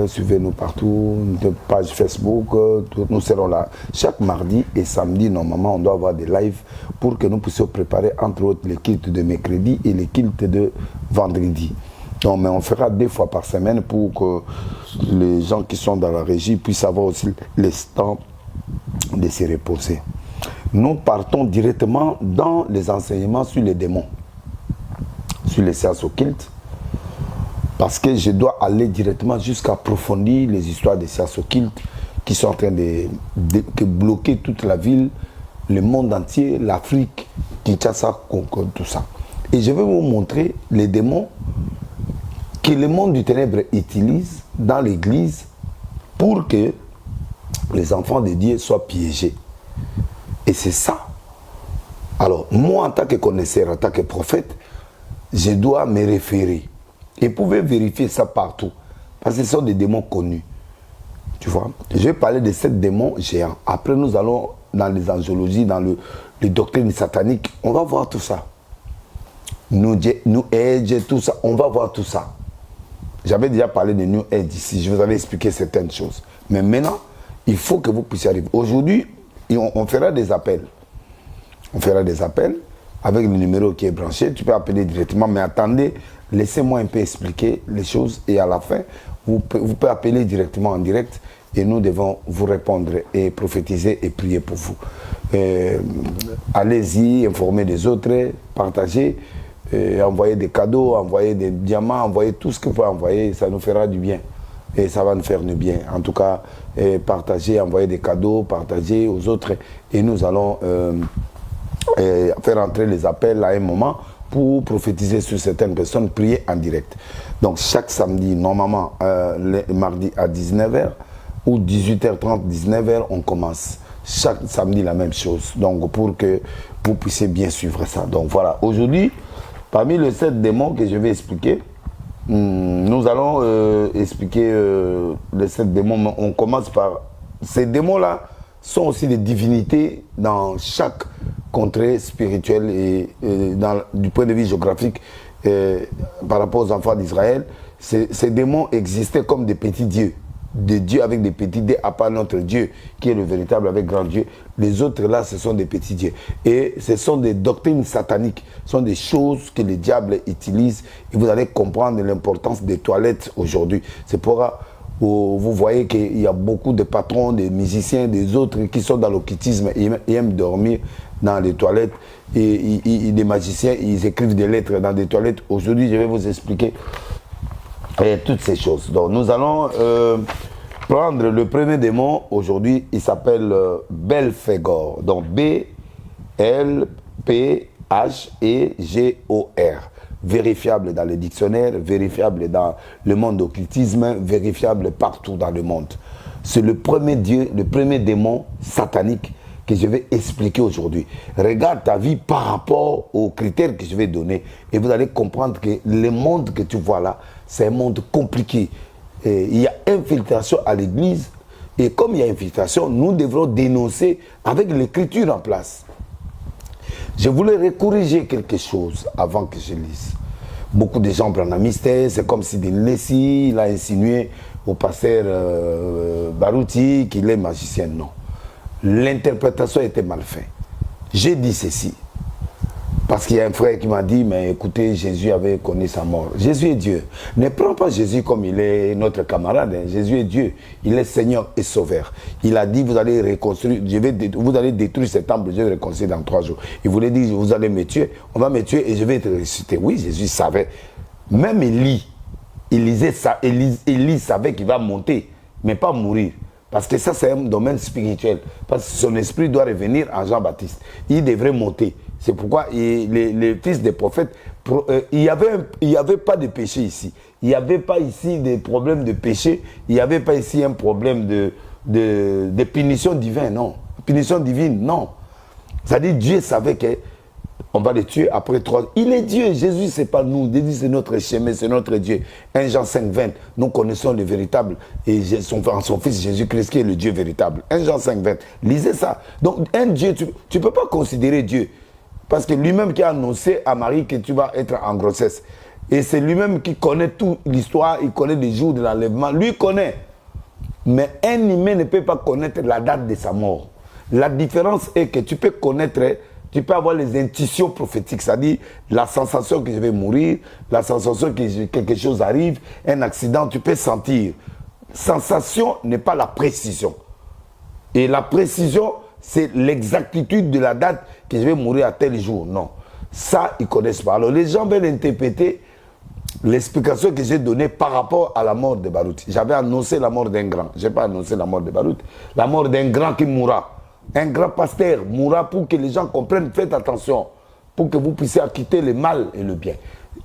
Suivez-nous partout, notre page Facebook, nous serons là. Chaque mardi et samedi, normalement, on doit avoir des lives pour que nous puissions préparer, entre autres, les cultes de mercredi et les cultes de vendredi. Donc, mais on fera 2 fois par semaine pour que les gens qui sont dans la régie puissent avoir aussi le temps de se reposer. Nous partons directement dans les enseignements sur les démons, sur les séances occultes. Parce que je dois aller directement jusqu'à approfondir les histoires des séances occultes qui sont en train de bloquer toute la ville, le monde entier, l'Afrique, Kinshasa, Congo, tout ça. Et je vais vous montrer les démons que le monde du ténèbre utilise dans l'église pour que les enfants de Dieu soient piégés. Et c'est ça. Alors, moi, en tant que connaisseur, en tant que prophète, je dois me référer. Et vous pouvez vérifier ça partout. Parce que ce sont des démons connus. Tu vois. Je vais parler de 7 démons géants. Après, nous allons dans les angiologies, dans les doctrines sataniques. On va voir tout ça. New Age, tout ça. On va voir tout ça. J'avais déjà parlé de New Age ici. Je vous avais expliqué certaines choses. Mais maintenant, il faut que vous puissiez arriver. Aujourd'hui, on fera des appels. On fera des appels avec le numéro qui est branché. Tu peux appeler directement. Mais attendez, laissez-moi un peu expliquer les choses. Et à la fin, vous pouvez appeler directement en direct. Et nous devons vous répondre et prophétiser et prier pour vous. Allez-y, informez les autres, partagez, envoyez des cadeaux, envoyez des diamants, envoyez tout ce que vous pouvez envoyer. Ça nous fera du bien. Et ça va nous faire du bien. En tout cas, partagez, envoyez des cadeaux, partagez aux autres. Et nous allons faire entrer les appels à un moment pour prophétiser sur certaines personnes, prier en direct. Donc chaque samedi, normalement, le mardi à 19h ou 18h30, 19h, on commence. Chaque samedi, la même chose. Donc pour que vous puissiez bien suivre ça. Donc voilà, aujourd'hui, parmi les 7 démons que je vais expliquer, nous allons expliquer les 7 démons, mais on commence par... Ces démons-là sont aussi des divinités dans chaque contrée spirituelle et du point de vue géographique par rapport aux enfants d'Israël. Ces démons existaient comme des petits dieux, des dieux avec des petits dieux, à part notre Dieu qui est le véritable avec grand Dieu. Les autres là, ce sont des petits dieux. Et ce sont des doctrines sataniques, ce sont des choses que les diables utilisent et vous allez comprendre l'importance des toilettes aujourd'hui. C'est pourquoi vous voyez qu'il y a beaucoup de patrons, des musiciens, des autres qui sont dans l'occultisme et aiment dormir dans les toilettes. Et des magiciens, ils écrivent des lettres dans des toilettes. Aujourd'hui, je vais vous expliquer toutes ces choses. Donc, nous allons prendre le premier démon. Aujourd'hui, il s'appelle Belphégor. Donc, B-L-P-H-E-G-O-R. Vérifiable dans les dictionnaires, vérifiable dans le monde d'occultisme, vérifiable partout dans le monde. C'est le premier dieu, le premier démon satanique que je vais expliquer aujourd'hui. Regarde ta vie par rapport aux critères que je vais donner et vous allez comprendre que le monde que tu vois là, c'est un monde compliqué. Et il y a infiltration à l'église et comme il y a infiltration, nous devrons dénoncer avec l'écriture en place. Je voulais corriger quelque chose avant que je lise. Beaucoup de gens prennent un mystère, c'est comme si Nessi il a insinué au pasteur Barouti qu'il est magicien. Non. L'interprétation était mal faite. J'ai dit ceci. Parce qu'il y a un frère qui m'a dit, mais écoutez, Jésus avait connu sa mort. Jésus est Dieu. Ne prends pas Jésus comme il est notre camarade. Hein. Jésus est Dieu. Il est Seigneur et Sauveur. Il a dit, vous allez reconstruire, vous allez détruire ce temple, je vais le reconstruire dans 3 jours. Il voulait dire, vous allez me tuer, on va me tuer et je vais te ressusciter. Oui, Jésus savait. Même Élie, Élie savait qu'il va monter, mais pas mourir. Parce que ça, c'est un domaine spirituel. Parce que son esprit doit revenir en Jean-Baptiste. Il devrait monter. C'est pourquoi les fils des prophètes, il n'y avait pas de péché ici. Il n'y avait pas ici des problèmes de péché. Il n'y avait pas ici un problème de punition divine, non. Punition divine, non. C'est-à-dire Dieu savait qu'on va le tuer après 3 ans. Il est Dieu. Jésus, ce n'est pas nous. Jésus, c'est notre chemin, c'est notre Dieu. 1 Jean 5, 20, nous connaissons le véritable. Et son fils Jésus-Christ qui est le Dieu véritable. 1 Jean 5, 20. Lisez ça. Donc, un Dieu, tu ne peux pas considérer Dieu. Parce que lui-même qui a annoncé à Marie que tu vas être en grossesse. Et c'est lui-même qui connaît toute l'histoire, il connaît les jours de l'enlèvement. Lui connaît. Mais un humain ne peut pas connaître la date de sa mort. La différence est que tu peux connaître, tu peux avoir les intuitions prophétiques, c'est-à-dire la sensation que je vais mourir, la sensation que quelque chose arrive, un accident, tu peux sentir. Sensation n'est pas la précision. Et la précision, c'est l'exactitude de la date que je vais mourir à tel jour. Non. Ça, ils ne connaissent pas. Alors les gens veulent interpréter l'explication que j'ai donnée par rapport à la mort de Barout. J'avais annoncé la mort d'un grand. Je n'ai pas annoncé la mort de Barout. La mort d'un grand qui mourra. Un grand pasteur mourra pour que les gens comprennent. Faites attention. Pour que vous puissiez acquitter le mal et le bien.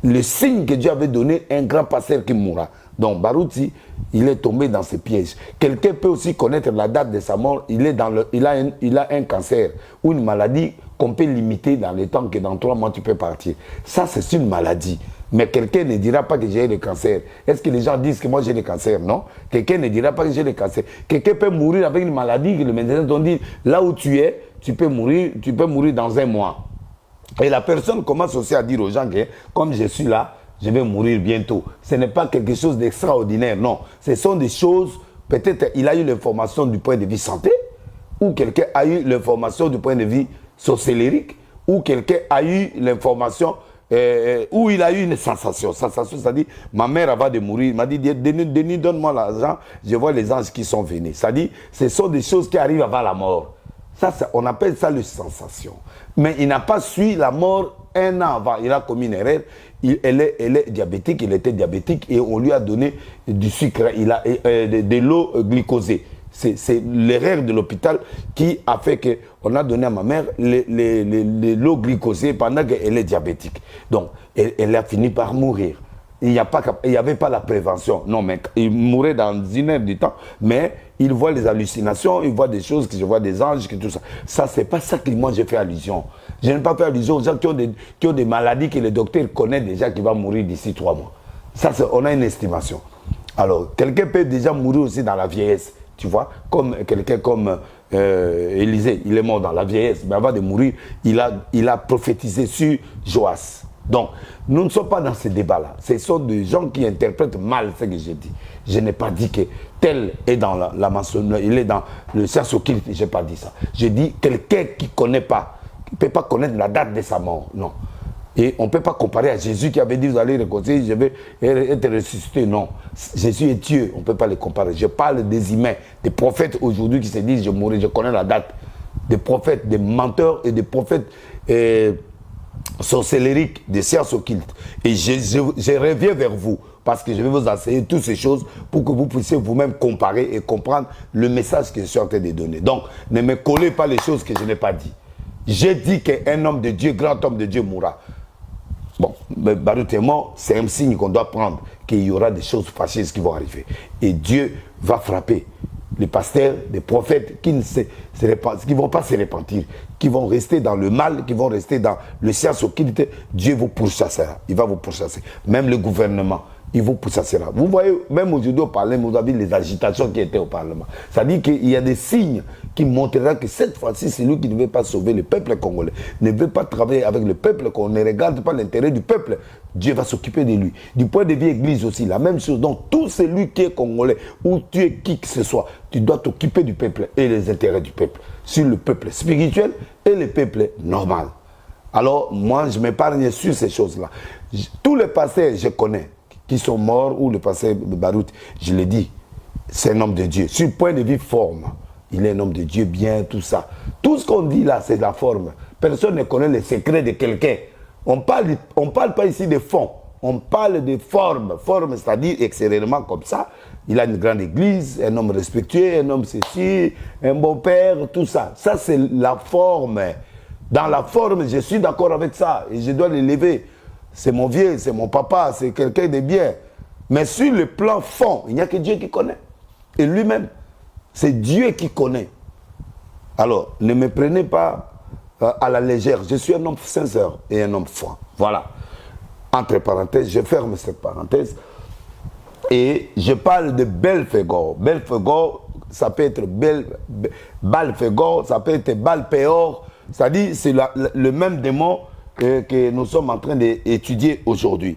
Le signe que Dieu avait donné, un grand pasteur qui mourra. Donc Barouti, il est tombé dans ces pièges. Quelqu'un peut aussi connaître la date de sa mort. Il a un cancer ou une maladie qu'on peut limiter dans le temps que dans 3 mois tu peux partir. Ça, c'est une maladie. Mais quelqu'un ne dira pas que j'ai le cancer. Est-ce que les gens disent que moi j'ai le cancer? Non. Quelqu'un ne dira pas que j'ai le cancer. Quelqu'un peut mourir avec une maladie que le médecin t'ont dit, là où tu es, tu peux mourir dans 1 mois. Et la personne commence aussi à dire aux gens que comme je suis là, je vais mourir bientôt. Ce n'est pas quelque chose d'extraordinaire, non. Ce sont des choses, peut-être il a eu l'information du point de vue santé, ou quelqu'un a eu l'information du point de vue sorcellérique, ou quelqu'un a eu l'information où il a eu une sensation. Sensation, c'est-à-dire, ma mère avant de mourir, m'a dit, Denis, donne-moi l'argent, je vois les anges qui sont venus. C'est-à-dire, ce sont des choses qui arrivent avant la mort. Ça, on appelle ça le sensation. Mais il n'a pas suivi la mort 1 an avant. Il a commis une erreur. Elle est diabétique, il était diabétique et on lui a donné du sucre, de l'eau glycosée. C'est l'erreur de l'hôpital qui a fait qu'on a donné à ma mère l'eau glycosée pendant qu'elle est diabétique. Donc, elle a fini par mourir. Il n'y avait pas la prévention. Non, mais il mourait dans 1 heure du temps, mais il voit les hallucinations, il voit des choses, que je vois des anges, que tout ça. Ça, c'est pas ça que moi j'ai fait allusion. Je n'ai pas fait allusion aux gens qui ont des maladies que le docteur connaît déjà qui vont mourir d'ici 3 mois. Ça, on a une estimation. Alors, quelqu'un peut déjà mourir aussi dans la vieillesse. Tu vois, comme quelqu'un comme Élisée, il est mort dans la vieillesse, mais avant de mourir, il a prophétisé sur Joas. Donc, nous ne sommes pas dans ce débat-là. Ce sont des gens qui interprètent mal ce que j'ai dit. Je n'ai pas dit que tel est dans la maçonnerie, il est dans le science occulte, je n'ai pas dit ça. J'ai dit quelqu'un qui ne connaît pas, qui ne peut pas connaître la date de sa mort. Non. Et on ne peut pas comparer à Jésus qui avait dit, vous allez réconcilier, je vais être ressuscité. Non. Jésus est Dieu, on ne peut pas les comparer. Je parle des humains, des prophètes aujourd'hui qui se disent, je mourrai, je connais la date. Des prophètes, des menteurs et des prophètes sorcellériques, des sciences occultes. Et je reviens vers vous parce que je vais vous enseigner toutes ces choses pour que vous puissiez vous-même comparer et comprendre le message que je suis en train de donner. Donc, ne me collez pas les choses que je n'ai pas dit. J'ai dit qu'un homme de Dieu, grand homme de Dieu mourra. Bon, Barout est mort, c'est un signe qu'on doit prendre, qu'il y aura des choses fâcheuses qui vont arriver. Et Dieu va frapper les pasteurs, les prophètes qui ne vont pas se repentir, qui vont rester dans le mal, qui vont rester dans le science occulte. Dieu vous pourchassera, il va vous pourchasser. Même le gouvernement, il vous pourchassera. Vous voyez, même aujourd'hui au Parlement, vous avez les agitations qui étaient au Parlement. Ça dit qu'il y a des signes qui montreront que cette fois-ci, c'est lui qui ne veut pas sauver le peuple congolais, ne veut pas travailler avec le peuple, qu'on ne regarde pas l'intérêt du peuple. Dieu va s'occuper de lui. Du point de vue église aussi, la même chose. Donc, tout celui qui est congolais, ou tu es qui que ce soit, tu dois t'occuper du peuple et les intérêts du peuple. Sur le peuple spirituel et le peuple normal. Alors, moi, je m'épargne sur ces choses-là. Tous les pasteurs, je connais, qui sont morts, ou le pasteur Barout, je l'ai dit, c'est un homme de Dieu. Sur le point de vue forme, il est un homme de Dieu, bien, tout ça. Tout ce qu'on dit là, c'est la forme. Personne ne connaît les secrets de quelqu'un. On ne parle pas ici de fond, on parle de forme. Forme, c'est-à-dire extérieurement comme ça. Il a une grande église, un homme respectueux, un homme ceci, un bon père, tout ça. Ça, c'est la forme. Dans la forme, je suis d'accord avec ça et je dois l'élever. C'est mon vieux, c'est mon papa, c'est quelqu'un de bien. Mais sur le plan fond, il n'y a que Dieu qui connaît. Et lui-même, c'est Dieu qui connaît. Alors, ne me prenez pas à la légère. Je suis un homme sincère et un homme froid. Voilà. Entre parenthèses, je ferme cette parenthèse. Et je parle de Belphégor. Belphégor, ça peut être Balphégor, ça peut être Balpéor. C'est-à-dire, c'est le même démon que nous sommes en train d'étudier aujourd'hui.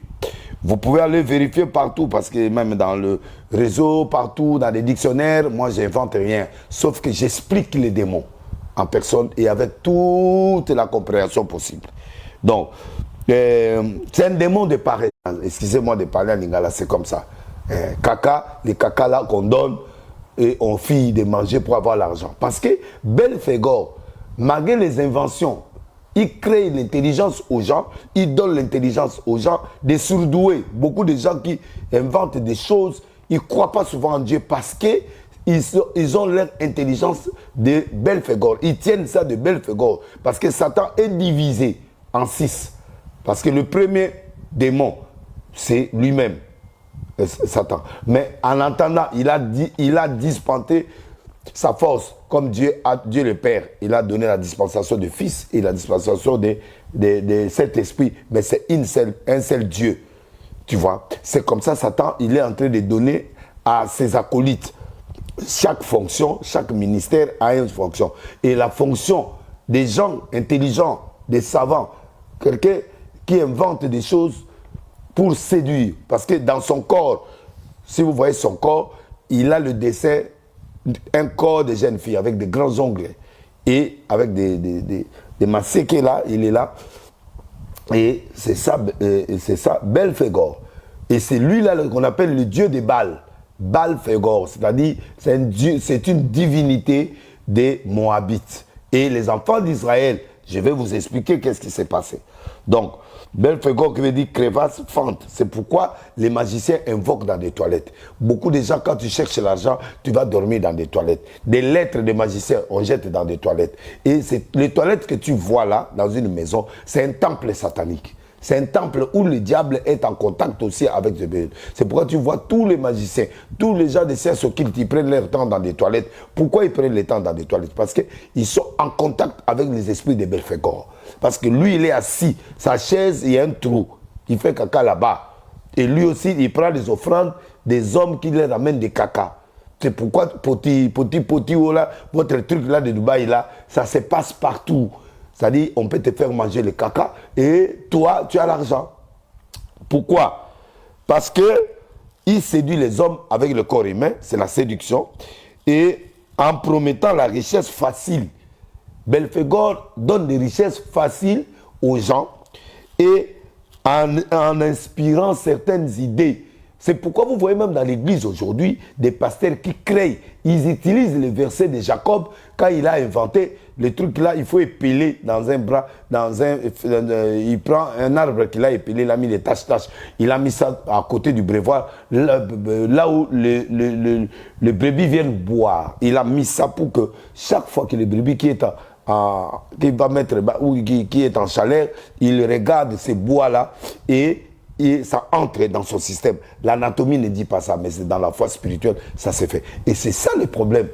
Vous pouvez aller vérifier partout, parce que même dans le réseau, partout, dans les dictionnaires, moi, j'invente rien. Sauf que j'explique les démons en personne et avec toute la compréhension possible. Donc, c'est un démon de paresse. Excusez-moi de parler en lingala, c'est comme ça. Caca, les caca là qu'on donne et on fit de manger pour avoir l'argent. Parce que Belphégor, malgré les inventions, il crée l'intelligence aux gens, il donne l'intelligence aux gens, des surdoués. Beaucoup de gens qui inventent des choses, ils ne croient pas souvent en Dieu parce qu'ils ont leur intelligence de Belphégor. Ils tiennent ça de Belphégor parce que Satan est divisé en 6. Parce que le premier démon, c'est lui-même, Satan. Mais en entendant, il a dispensé sa force, comme Dieu le Père. Il a donné la dispensation du Fils et la dispensation de cet esprit. Mais c'est un seul Dieu. Tu vois, c'est comme ça, Satan, il est en train de donner à ses acolytes. Chaque fonction, chaque ministère a une fonction. Et la fonction des gens intelligents, des savants, quelqu'un qui invente des choses pour séduire. Parce que dans son corps, si vous voyez son corps, il a le dessin, un corps de jeune fille avec des grands ongles et avec des masséques là, il est là. Et c'est ça, Belphégor. Et c'est lui là qu'on appelle le dieu des Baal. Belphégor, c'est-à-dire c'est une divinité des Moabites. Et les enfants d'Israël, je vais vous expliquer qu'est-ce qui s'est passé. Donc, Belphégor qui veut dire crevasse, fente. C'est pourquoi les magiciens invoquent dans des toilettes. Beaucoup de gens, quand tu cherches l'argent, tu vas dormir dans des toilettes. Des lettres de magiciens, on jette dans des toilettes. Et les toilettes que tu vois là, dans une maison, c'est un temple satanique. C'est un temple où le diable est en contact aussi avec Dieu. C'est pourquoi tu vois tous les magiciens, tous les gens de sciences occultes, ils prennent leur temps dans des toilettes. Pourquoi ils prennent le temps dans des toilettes? Parce qu'ils sont en contact avec les esprits de Belphégor. Parce que lui, il est assis. Sa chaise, il y a un trou. Il fait caca là-bas. Et lui aussi, il prend des offrandes des hommes qui leur amènent des caca. C'est pourquoi, poti, oh là, votre truc là de Dubaï, là, ça se passe partout. C'est-à-dire, on peut te faire manger le caca et toi, tu as l'argent. Pourquoi? Parce qu'il séduit les hommes avec le corps humain, c'est la séduction, et en promettant la richesse facile. Belphégor donne des richesses faciles aux gens et en inspirant certaines idées. C'est pourquoi vous voyez même dans l'église aujourd'hui des pasteurs qui créent, ils utilisent les versets de Jacob quand il a inventé le truc là, il faut épeler dans un bras, il prend un arbre qu'il a épelé, il a mis les taches, il a mis ça à côté du brevoir, là où le brebis vient boire. Il a mis ça pour que chaque fois que le brebis qui va mettre ou qui est en chaleur, il regarde ces bois là et ça entre dans son système. L'anatomie ne dit pas ça, mais c'est dans la foi spirituelle, ça s'est fait. Et c'est ça le problème.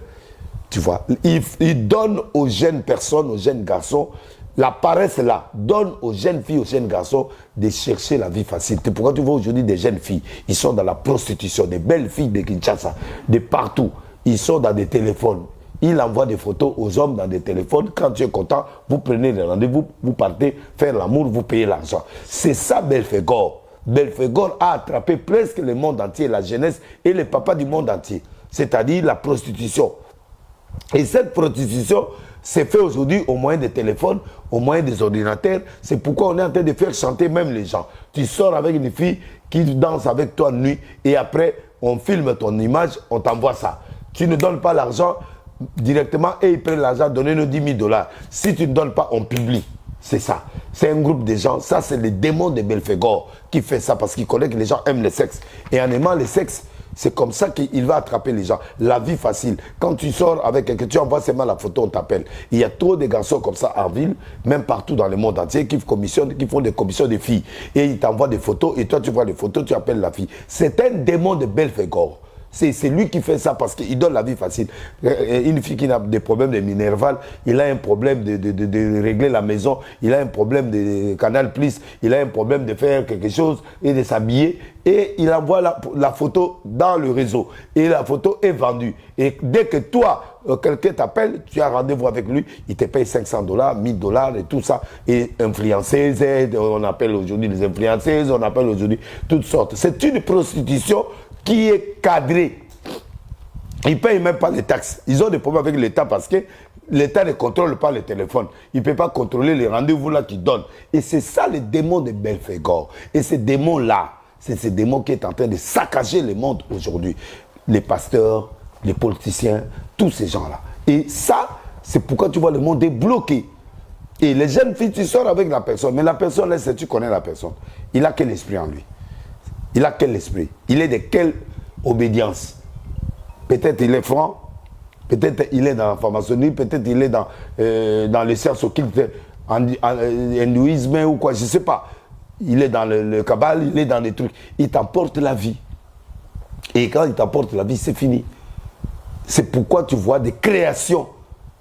Tu vois, il donne aux jeunes personnes, aux jeunes garçons, la paresse là, donne aux jeunes filles, aux jeunes garçons de chercher la vie facile. C'est pourquoi tu vois aujourd'hui des jeunes filles, ils sont dans la prostitution, des belles filles de Kinshasa, de partout. Ils sont dans des téléphones. Il envoie des photos aux hommes dans des téléphones. Quand tu es content, vous prenez le rendez-vous, vous partez faire l'amour, vous payez l'argent. C'est ça Belphégor. Belphégor a attrapé presque le monde entier, la jeunesse et les papas du monde entier. C'est-à-dire la prostitution. Et cette prostitution s'est faite aujourd'hui au moyen des téléphones, au moyen des ordinateurs. C'est pourquoi on est en train de faire chanter même les gens. Tu sors avec une fille qui danse avec toi de nuit et après on filme ton image, on t'envoie ça. Tu ne donnes pas l'argent directement et ils prennent l'argent, donnez-nous 10 000 $. Si tu ne donnes pas, on publie. C'est ça. C'est un groupe de gens. Ça, c'est le démon de Belphégor qui fait ça parce qu'il connaît que les gens aiment le sexe. Et en aimant le sexe, c'est comme ça qu'il va attraper les gens. La vie facile. Quand tu sors avec quelqu'un, tu envoies seulement la photo, on t'appelle. Il y a trop de garçons comme ça en ville, même partout dans le monde entier, qui font des commissions de filles. Et ils t'envoient des photos et toi, tu vois les photos, tu appelles la fille. C'est un démon de Belphégor. C'est lui qui fait ça parce qu'il donne la vie facile. Une fille qui a des problèmes de minerval, il a un problème de régler la maison, il a un problème de Canal+, il a un problème de faire quelque chose et de s'habiller. Et il envoie la photo dans le réseau. Et la photo est vendue. Et dès que toi, quelqu'un t'appelle, tu as rendez-vous avec lui, il te paye $500, $1000 et tout ça. Et influenceuses, on appelle aujourd'hui les influenceuses, on appelle aujourd'hui toutes sortes. C'est une prostitution qui est cadrée. Ils ne payent même pas les taxes. Ils ont des problèmes avec l'État parce que l'État ne contrôle pas le téléphone. Il ne peut pas contrôler les rendez-vous là qu'ils donnent. Et c'est ça le démon de Belphégor. Et ce démon-là, c'est ce démon qui est en train de saccager le monde aujourd'hui. Les pasteurs, les politiciens, tous ces gens-là. Et ça, c'est pourquoi tu vois le monde est bloqué. Et les jeunes filles, tu sors avec la personne. Mais la personne, là, tu connais la personne. Il a quel esprit en lui? Il a quel esprit? Il est de quelle obédience? Peut-être il est franc, peut-être il est dans la franc-maçonnerie, peut-être il est dans les sciences occultes, hindouisme ou quoi, je ne sais pas. Il est dans le cabale, il est dans les trucs. Il t'emporte la vie. Et quand il t'emporte la vie, c'est fini. C'est pourquoi tu vois des créations,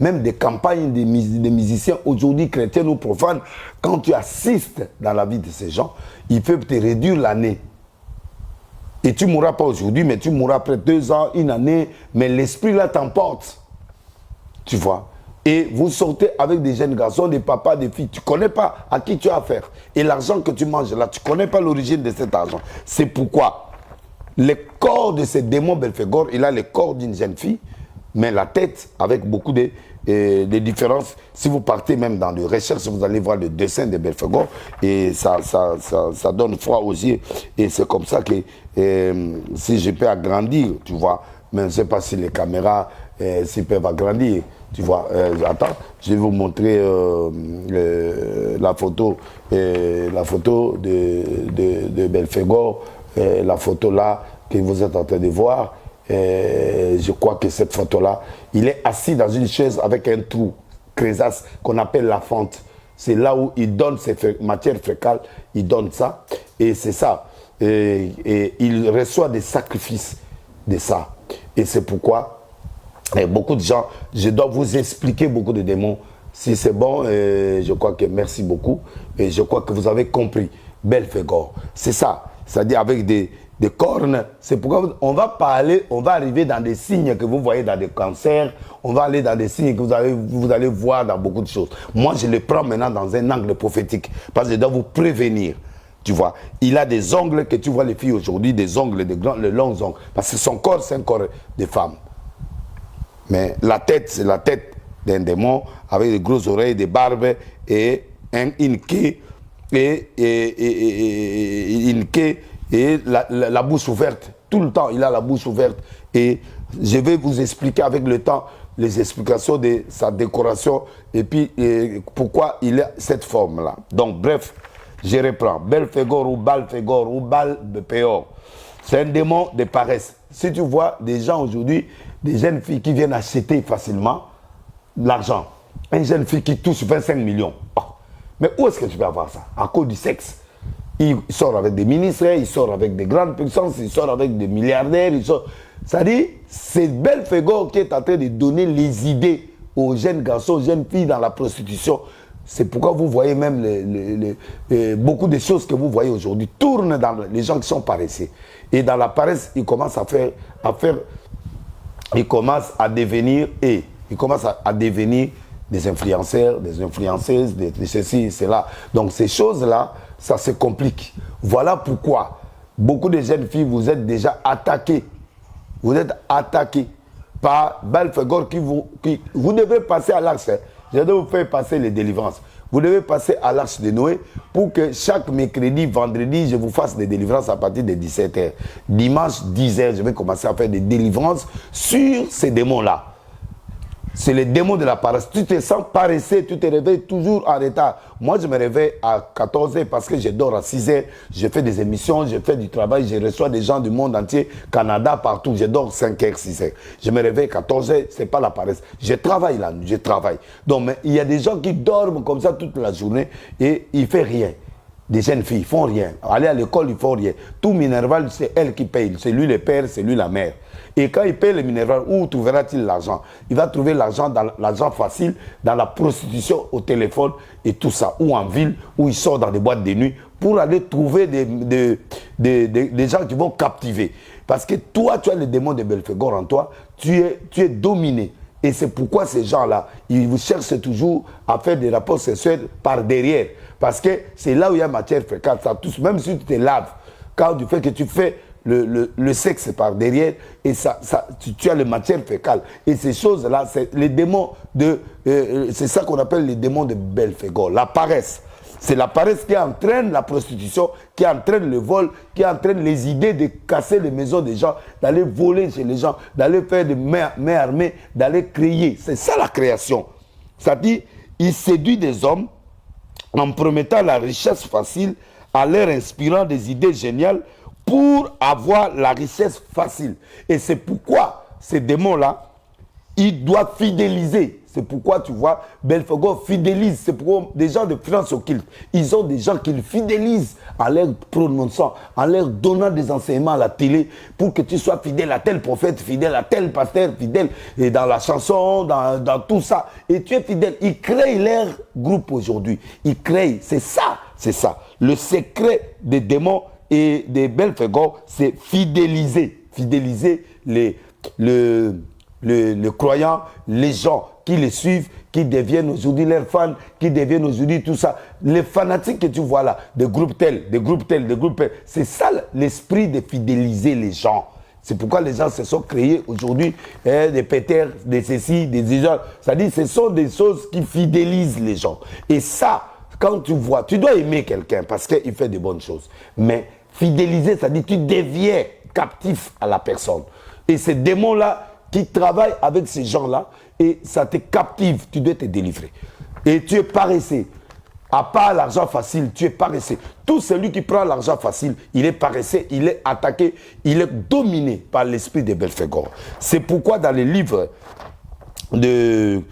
même des campagnes des musiciens, aujourd'hui chrétiens ou profanes. Quand tu assistes dans la vie de ces gens, ils peuvent te réduire l'année. Et tu ne mourras pas aujourd'hui, mais tu mourras après 2 ans, 1 année, mais l'esprit là t'emporte. Tu vois. Et vous sortez avec des jeunes garçons, des papas, des filles. Tu ne connais pas à qui tu as affaire. Et l'argent que tu manges là, tu ne connais pas l'origine de cet argent. C'est pourquoi le corps de ce démon Belphégor, il a le corps d'une jeune fille, mais la tête avec beaucoup de différences. Si vous partez même dans les recherches, vous allez voir le dessin de Belphégor et ça donne froid aux yeux. Et c'est comme ça que si je peux agrandir, tu vois, mais je ne sais pas si les caméras s'ils peuvent agrandir. Tu vois, attends, je vais vous montrer la photo de Belphégor, la photo là que vous êtes en train de voir. Je crois que cette photo-là, il est assis dans une chaise avec un trou, crésasse, qu'on appelle la fente. C'est là où il donne ses matières fécales, il donne ça, et c'est ça. Et il reçoit des sacrifices de ça. Et c'est pourquoi beaucoup de gens, je dois vous expliquer beaucoup de démons. Si c'est bon, je crois que merci beaucoup. Et je crois que vous avez compris. Belphégor, c'est ça. C'est-à-dire avec des cornes. C'est pourquoi on va parler, on va arriver dans des signes que vous voyez dans des cancers. On va aller dans des signes que vous allez voir dans beaucoup de choses. Moi, je le prends maintenant dans un angle prophétique. Parce que je dois vous prévenir. Tu vois, il a des ongles que tu vois les filles aujourd'hui, des ongles, les longs ongles. Parce que son corps, c'est un corps de femme. Mais la tête, c'est la tête d'un démon avec des grosses oreilles, des barbes et une queue et la bouche ouverte. Tout le temps, il a la bouche ouverte. Et je vais vous expliquer avec le temps les explications de sa décoration et puis pourquoi il a cette forme-là. Donc, bref, je reprends. Belphégor ou Balphégor ou Balpéor. C'est un démon de paresse. Si tu vois des gens aujourd'hui, des jeunes filles qui viennent acheter facilement l'argent. Une jeune fille qui touche 25 millions. Oh. Mais où est-ce que tu peux avoir ça? À cause du sexe. Il sort avec des ministres, il sort avec des grandes puissances, il sort avec des milliardaires. Ça dit, c'est Belphégor qui est en train de donner les idées aux jeunes garçons, aux jeunes filles dans la prostitution. C'est pourquoi vous voyez même beaucoup de choses que vous voyez aujourd'hui tournent dans les gens qui sont paresseux. Et dans la paresse, ils commencent ils commencent à devenir des influenceurs, des influenceuses, de ceci, cela. Donc ces choses-là, ça se complique. Voilà pourquoi beaucoup de jeunes filles, vous êtes déjà attaquées. Vous êtes attaquées par Belphégor vous devez passer à l'axe. Je vais vous faire passer les délivrances. Vous devez passer à l'Arche de Noé pour que chaque mercredi, vendredi, je vous fasse des délivrances à partir de 17h. Dimanche, 10h, je vais commencer à faire des délivrances sur ces démons-là. C'est les démons de la paresse. Tu te sens paresseux, tu te réveilles toujours en retard. Moi, je me réveille à 14h parce que je dors à 6h. Je fais des émissions, je fais du travail, je reçois des gens du monde entier, Canada, partout. Je dors 5h, 6h. Je me réveille à 14h, ce n'est pas la paresse. Je travaille la nuit, je travaille. Donc, mais il y a des gens qui dorment comme ça toute la journée et ils ne font rien. Des jeunes filles, ils ne font rien. Aller à l'école, ils ne font rien. Tout Minerval, c'est elle qui paye. C'est lui le père, c'est lui la mère. Et quand il paye le minéral, où trouvera-t-il l'argent? Il va trouver l'argent dans l'argent facile, dans la prostitution au téléphone et tout ça. Ou en ville, où il sort dans des boîtes de nuit pour aller trouver des gens qui vont captiver. Parce que toi, tu as le démon de Belphégor en toi, tu es dominé. Et c'est pourquoi ces gens-là, ils vous cherchent toujours à faire des rapports sexuels par derrière. Parce que c'est là où il y a matière fécale. Ça touche, même si tu te laves, quand du fait que tu fais le sexe par derrière, et tu as la matière fécale. Et ces choses-là, c'est les démons c'est ça qu'on appelle les démons de Belphégor, la paresse. C'est la paresse qui entraîne la prostitution, qui entraîne le vol, qui entraîne les idées de casser les maisons des gens, d'aller voler chez les gens, d'aller faire des mains armées, d'aller créer. C'est ça la création. C'est-à-dire, il séduit des hommes en promettant la richesse facile, en leur inspirant des idées géniales pour avoir la richesse facile. Et c'est pourquoi ces démons-là, ils doivent fidéliser. C'est pourquoi tu vois, Belphégor fidélise. C'est pourquoi des gens de finance occulte, ils ont des gens qu'ils fidélisent en leur prononçant, en leur donnant des enseignements à la télé pour que tu sois fidèle à tel prophète, fidèle à tel pasteur, fidèle et dans la chanson, dans tout ça. Et tu es fidèle. Ils créent leur groupe aujourd'hui. Ils créent. C'est ça. C'est ça. Le secret des démons et des Belphégor, c'est fidéliser. Fidéliser les croyants, les gens qui les suivent, qui deviennent aujourd'hui leurs fans, qui deviennent aujourd'hui tout ça. Les fanatiques que tu vois là, des groupes tels, des groupes tels, des groupes tels, c'est ça l'esprit de fidéliser les gens. C'est pourquoi les gens se sont créés aujourd'hui, des pétères, des ceci, des gens. C'est-à-dire ce sont des choses qui fidélisent les gens. Et ça, quand tu vois, tu dois aimer quelqu'un parce qu'il fait de bonnes choses. Mais fidéliser, c'est-à-dire tu deviens captif à la personne. Et ces démons-là, qui travaille avec ces gens-là et ça te captive, tu dois te délivrer. Et tu es paresseux. À part l'argent facile, tu es paresseux. Tout celui qui prend l'argent facile, il est paresseux, il est attaqué, il est dominé par l'esprit de Belphégor. C'est pourquoi dans le livre de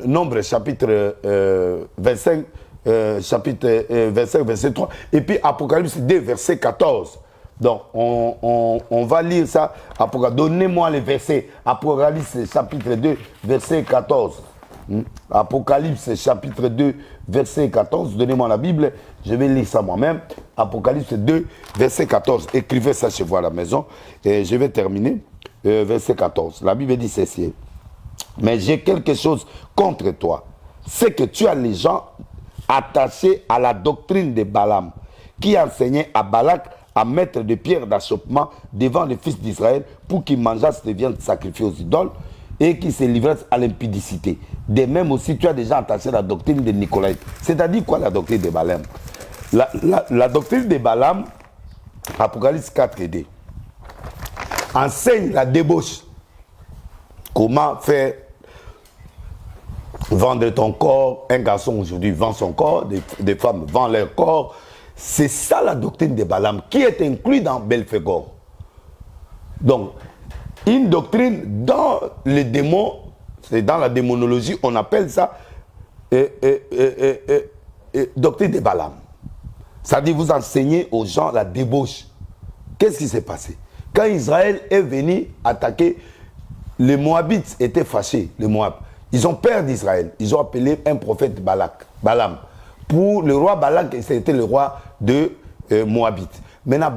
Nombre, chapitre 25, chapitre 25, verset 3, et puis Apocalypse 2, verset 14. Donc, on va lire ça. Donnez-moi les versets. Apocalypse chapitre 2, verset 14. Apocalypse chapitre 2, verset 14. Donnez-moi la Bible. Je vais lire ça moi-même. Apocalypse 2, verset 14. Écrivez ça chez vous à la maison. Et je vais terminer. Verset 14. La Bible dit ceci. Mais j'ai quelque chose contre toi. C'est que tu as les gens attachés à la doctrine de Balaam, qui enseignait à Balak à mettre des pierres d'achoppement devant les fils d'Israël pour qu'ils mangeassent des viandes sacrifiées aux idoles et qu'ils se livrassent à l'impudicité. De même aussi, tu as déjà attaché la doctrine de Nicolas. C'est-à-dire quoi la doctrine de Balaam? La doctrine de Balaam, Apocalypse 4 et 2, enseigne la débauche. Comment faire vendre ton corps. Un garçon aujourd'hui vend son corps, des femmes vendent leur corps. C'est ça la doctrine de Balaam qui est inclue dans Belphégor. Donc, une doctrine dans les démons, c'est dans la démonologie, on appelle ça doctrine de Balaam. C'est-à-dire vous enseignez aux gens la débauche. Qu'est-ce qui s'est passé? Quand Israël est venu attaquer, les Moabites étaient fâchés, les Moab. Ils ont peur d'Israël. Ils ont appelé un prophète Balaam. Pour le roi Balak, c'était le roi de Moabite. Maintenant,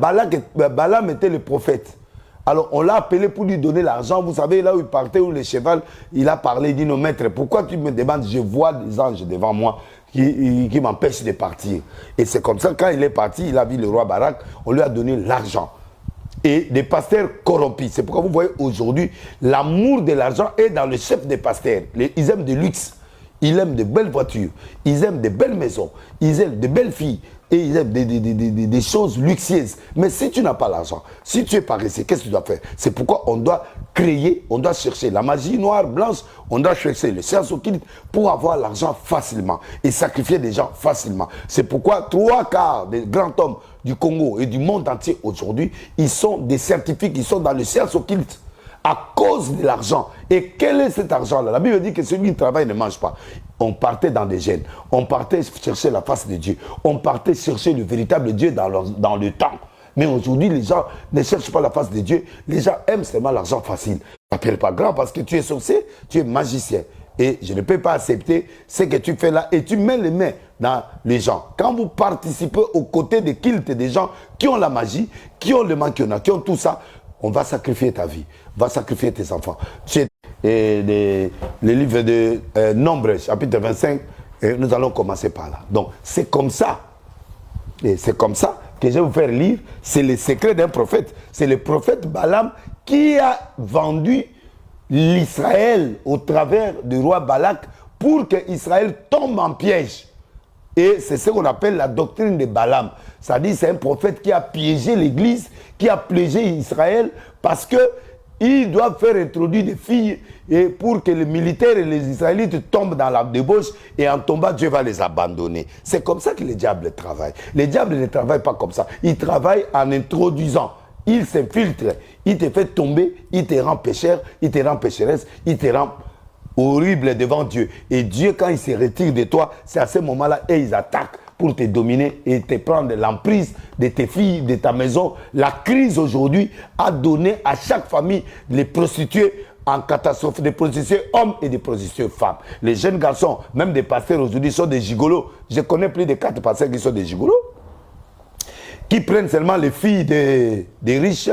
Balaam était le prophète. Alors, on l'a appelé pour lui donner l'argent. Vous savez, là où il partait, où le cheval, il a parlé, il dit, non, maître, pourquoi tu me demandes? Je vois des anges devant moi qui m'empêchent de partir. Et c'est comme ça, quand il est parti, il a vu le roi Barak, on lui a donné l'argent. Et des pasteurs corrompus. C'est pourquoi vous voyez aujourd'hui, l'amour de l'argent est dans le chef des pasteurs. Ils aiment de luxe. Ils aiment de belles voitures, ils aiment de belles maisons, ils aiment de belles filles et ils aiment des choses luxueuses. Mais si tu n'as pas l'argent, si tu es paresseux, qu'est-ce que tu dois faire? C'est pourquoi on doit créer, on doit chercher la magie noire, blanche, on doit chercher le sciences occultes pour avoir l'argent facilement et sacrifier des gens facilement. C'est pourquoi 3/4 des grands hommes du Congo et du monde entier aujourd'hui, ils sont des scientifiques, ils sont dans le sciences occultes. À cause de l'argent. Et quel est cet argent-là? La Bible dit que celui qui travaille ne mange pas. On partait dans des gènes. On partait chercher la face de Dieu. On partait chercher le véritable Dieu dans le temps. Mais aujourd'hui, les gens ne cherchent pas la face de Dieu. Les gens aiment seulement l'argent facile. Ça ne pas grand parce que tu es sorcier, tu es magicien. Et je ne peux pas accepter ce que tu fais là. Et tu mets les mains dans les gens. Quand vous participez aux côtés des cultes des gens qui ont la magie, qui ont le manquiona, qui ont tout ça, on va sacrifier ta vie. On va sacrifier tes enfants. Et les livres de Nombre, chapitre 25, nous allons commencer par là. Donc, c'est comme ça. Et c'est comme ça que je vais vous faire lire. C'est le secret d'un prophète. C'est le prophète Balaam qui a vendu l'Israël au travers du roi Balak pour que Israël tombe en piège. Et c'est ce qu'on appelle la doctrine de Balaam. C'est-à-dire c'est un prophète qui a piégé l'Église, qui a piégé Israël parce que ils doivent faire introduire des filles et pour que les militaires et les Israélites tombent dans la débauche et en tombant, Dieu va les abandonner. C'est comme ça que le diable travaille. Le diable ne travaille pas comme ça. Il travaille en introduisant. Il s'infiltre. Il te fait tomber. Il te rend pécheur. Il te rend pécheresse. Il te rend horrible devant Dieu. Et Dieu, quand il se retire de toi, c'est à ce moment-là et ils attaquent pour te dominer et te prendre l'emprise de tes filles, de ta maison. La crise aujourd'hui a donné à chaque famille les prostituées en catastrophe, des prostituées hommes et des prostituées femmes. Les jeunes garçons, même des pasteurs aujourd'hui, sont des gigolos. Je connais plus de 4 pasteurs qui sont des gigolos, qui prennent seulement les filles des riches.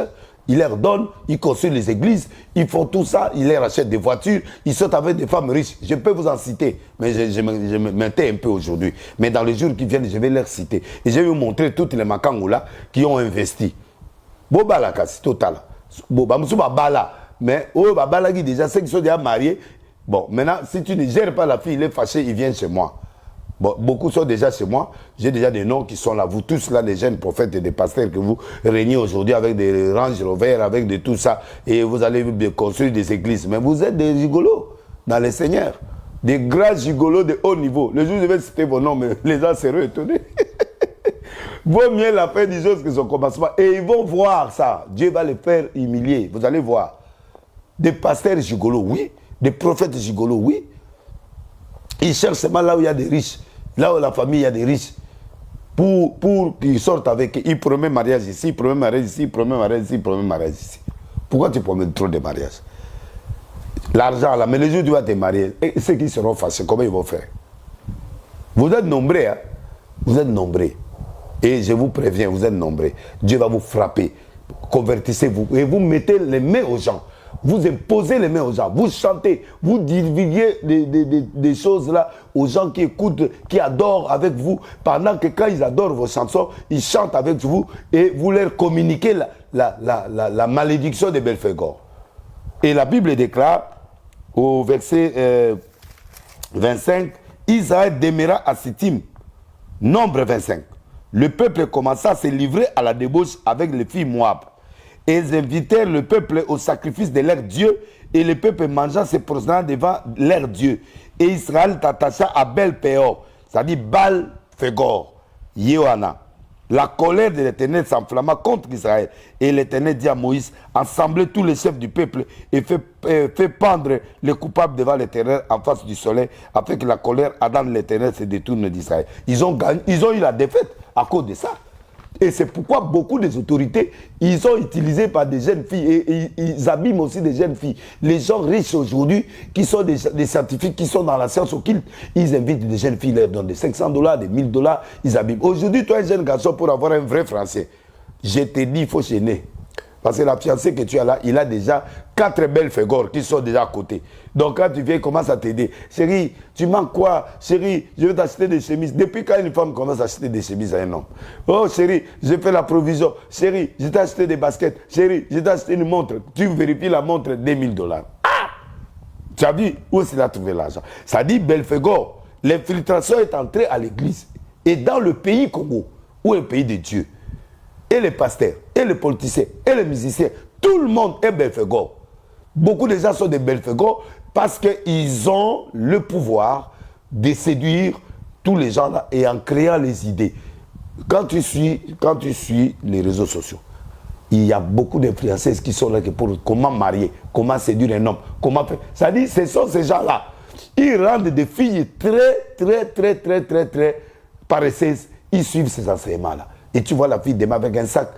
Ils leur donnent, ils construisent les églises, ils font tout ça, ils leur achètent des voitures, ils sont avec des femmes riches. Je peux vous en citer, mais je me tais un peu aujourd'hui. Mais dans les jours qui viennent, je vais leur citer. Et je vais vous montrer toutes les Makangoula qui ont investi. Bobala, c'est total. Bala. Mais Bala qui déjà, ceux qui sont déjà mariés. Bon, maintenant, si tu ne gères pas la fille, il est fâché, il vient chez moi. Bon, beaucoup sont déjà chez moi. J'ai déjà des noms qui sont là. Vous tous là, les jeunes prophètes et des pasteurs que vous régnez aujourd'hui avec des Range Rover, avec de tout ça. Et vous allez construire des églises. Mais vous êtes des gigolos dans les seigneurs. Des grands gigolos de haut niveau. Le jour où je vais citer vos noms, mais les gens seront étonnés. Vaut mieux la fin des choses que son commencement. Et ils vont voir ça. Dieu va les faire humilier. Vous allez voir. Des pasteurs gigolos, oui. Des prophètes gigolos, oui. Ils cherchent seulement là où il y a des riches. Là où la famille, il y a des riches. Pour qu'ils sortent avec eux. Ils promettent mariage ici, ils promettent mariage ici, ils promettent mariage ici, ils promettent mariage ici. Pourquoi tu promets trop de mariages? L'argent là, mais les jours où tu vas te marier, et ceux qui seront fâchés, comment ils vont faire? Vous êtes nombreux, hein? Vous êtes nombreux. Et je vous préviens, vous êtes nombreux. Dieu va vous frapper. Convertissez-vous. Et vous mettez les mains aux gens. Vous imposez les mains aux gens, vous chantez, vous divulguez des choses là aux gens qui écoutent, qui adorent avec vous, pendant que quand ils adorent vos chansons, ils chantent avec vous et vous leur communiquez la malédiction de Belphégor. Et la Bible déclare au verset 25, Israël demeura à Sittim, Nombre 25. Le peuple commença à se livrer à la débauche avec les filles Moab. Et ils invitèrent le peuple au sacrifice de leur Dieu, et le peuple mangea se prosternant devant leur Dieu. Et Israël t'attacha à Bel-Péor, c'est-à-dire Baal-Phégor, Yehoana. La colère de l'Éternel s'enflamma contre Israël. Et l'Éternel dit à Moïse, assemblez tous les chefs du peuple et fait pendre les coupables devant l'Éternel en face du soleil, afin que la colère ardente de l'Éternel se détourne d'Israël. Ils ont eu la défaite à cause de ça. Et c'est pourquoi beaucoup des autorités, ils sont utilisés par des jeunes filles et ils abîment aussi des jeunes filles. Les gens riches aujourd'hui, qui sont des scientifiques, qui sont dans la science occulte, ils invitent des jeunes filles, ils leur donnent des $500, des $1000, ils abîment. Aujourd'hui, toi, un jeune garçon, pour avoir un vrai français, je te dis, il faut chaîner. Parce que la fiancée que tu as là, il a déjà 4 belles fégores qui sont déjà à côté. Donc quand tu viens, il commence à t'aider. Chérie, tu manques quoi? Chérie, je vais t'acheter des chemises. Depuis quand une femme commence à acheter des chemises à un homme? Oh chérie, j'ai fait la provision. Chérie, je t'ai acheté des baskets. Chérie, je t'ai acheté une montre. Tu vérifies la montre, $2000. Ah! Tu as vu où est-ce qu'il a trouvé l'argent? Ça dit Belphégor. L'infiltration est entrée à l'église. Et dans le pays Congo, où est le pays de Dieu, et les pasteurs, et les politiciens, et les musiciens, tout le monde est Belphégor. Beaucoup de gens sont des Belphégor parce qu'ils ont le pouvoir de séduire tous les gens là et en créant les idées. Quand tu suis les réseaux sociaux, il y a beaucoup d'influenceuses qui sont là pour comment marier, comment séduire un homme, comment faire. Ça dit, ce sont ces gens-là. Ils rendent des filles très paresseuses. Ils suivent ces enseignements-là. Et tu vois la fille demain avec un sac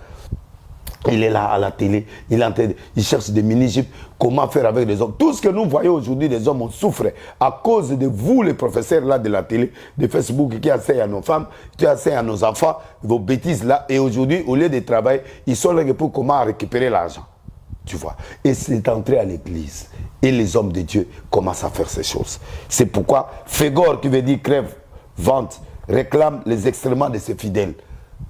Il est là à la télé, il cherche des mini-jupes, comment faire avec les hommes. Tout ce que nous voyons aujourd'hui, les hommes, on souffre à cause de vous, les professeurs là de la télé, de Facebook, qui enseignent à nos femmes, qui enseignent à nos enfants, vos bêtises là. Et aujourd'hui, au lieu de travailler, ils sont là pour comment récupérer l'argent. Tu vois. Et c'est entré à l'église. Et les hommes de Dieu commencent à faire ces choses. C'est pourquoi Fégor, qui veut dire crève, vente, réclame les excréments de ses fidèles.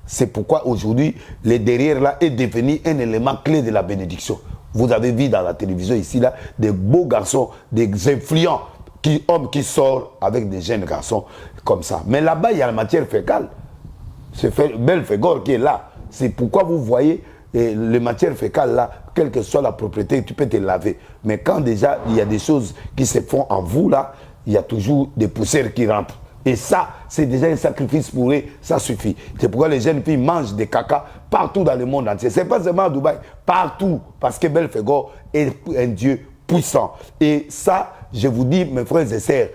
C'est pourquoi aujourd'hui, le derrière là est devenu un élément clé de la bénédiction. Vous avez vu dans la télévision ici là, des beaux garçons, des influents, hommes qui sortent avec des jeunes garçons comme ça. Mais là-bas, il y a la matière fécale. C'est bel Fégor qui est là. C'est pourquoi vous voyez les matières fécales là, quelle que soit la propriété, tu peux te laver. Mais quand déjà il y a des choses qui se font en vous là, il y a toujours des poussières qui rentrent. Et ça, c'est déjà un sacrifice pour eux, ça suffit. C'est pourquoi les jeunes filles mangent des caca partout dans le monde entier. Ce n'est pas seulement à Dubaï, partout. Parce que Belfegor est un Dieu puissant. Et ça, je vous dis, mes frères et sœurs,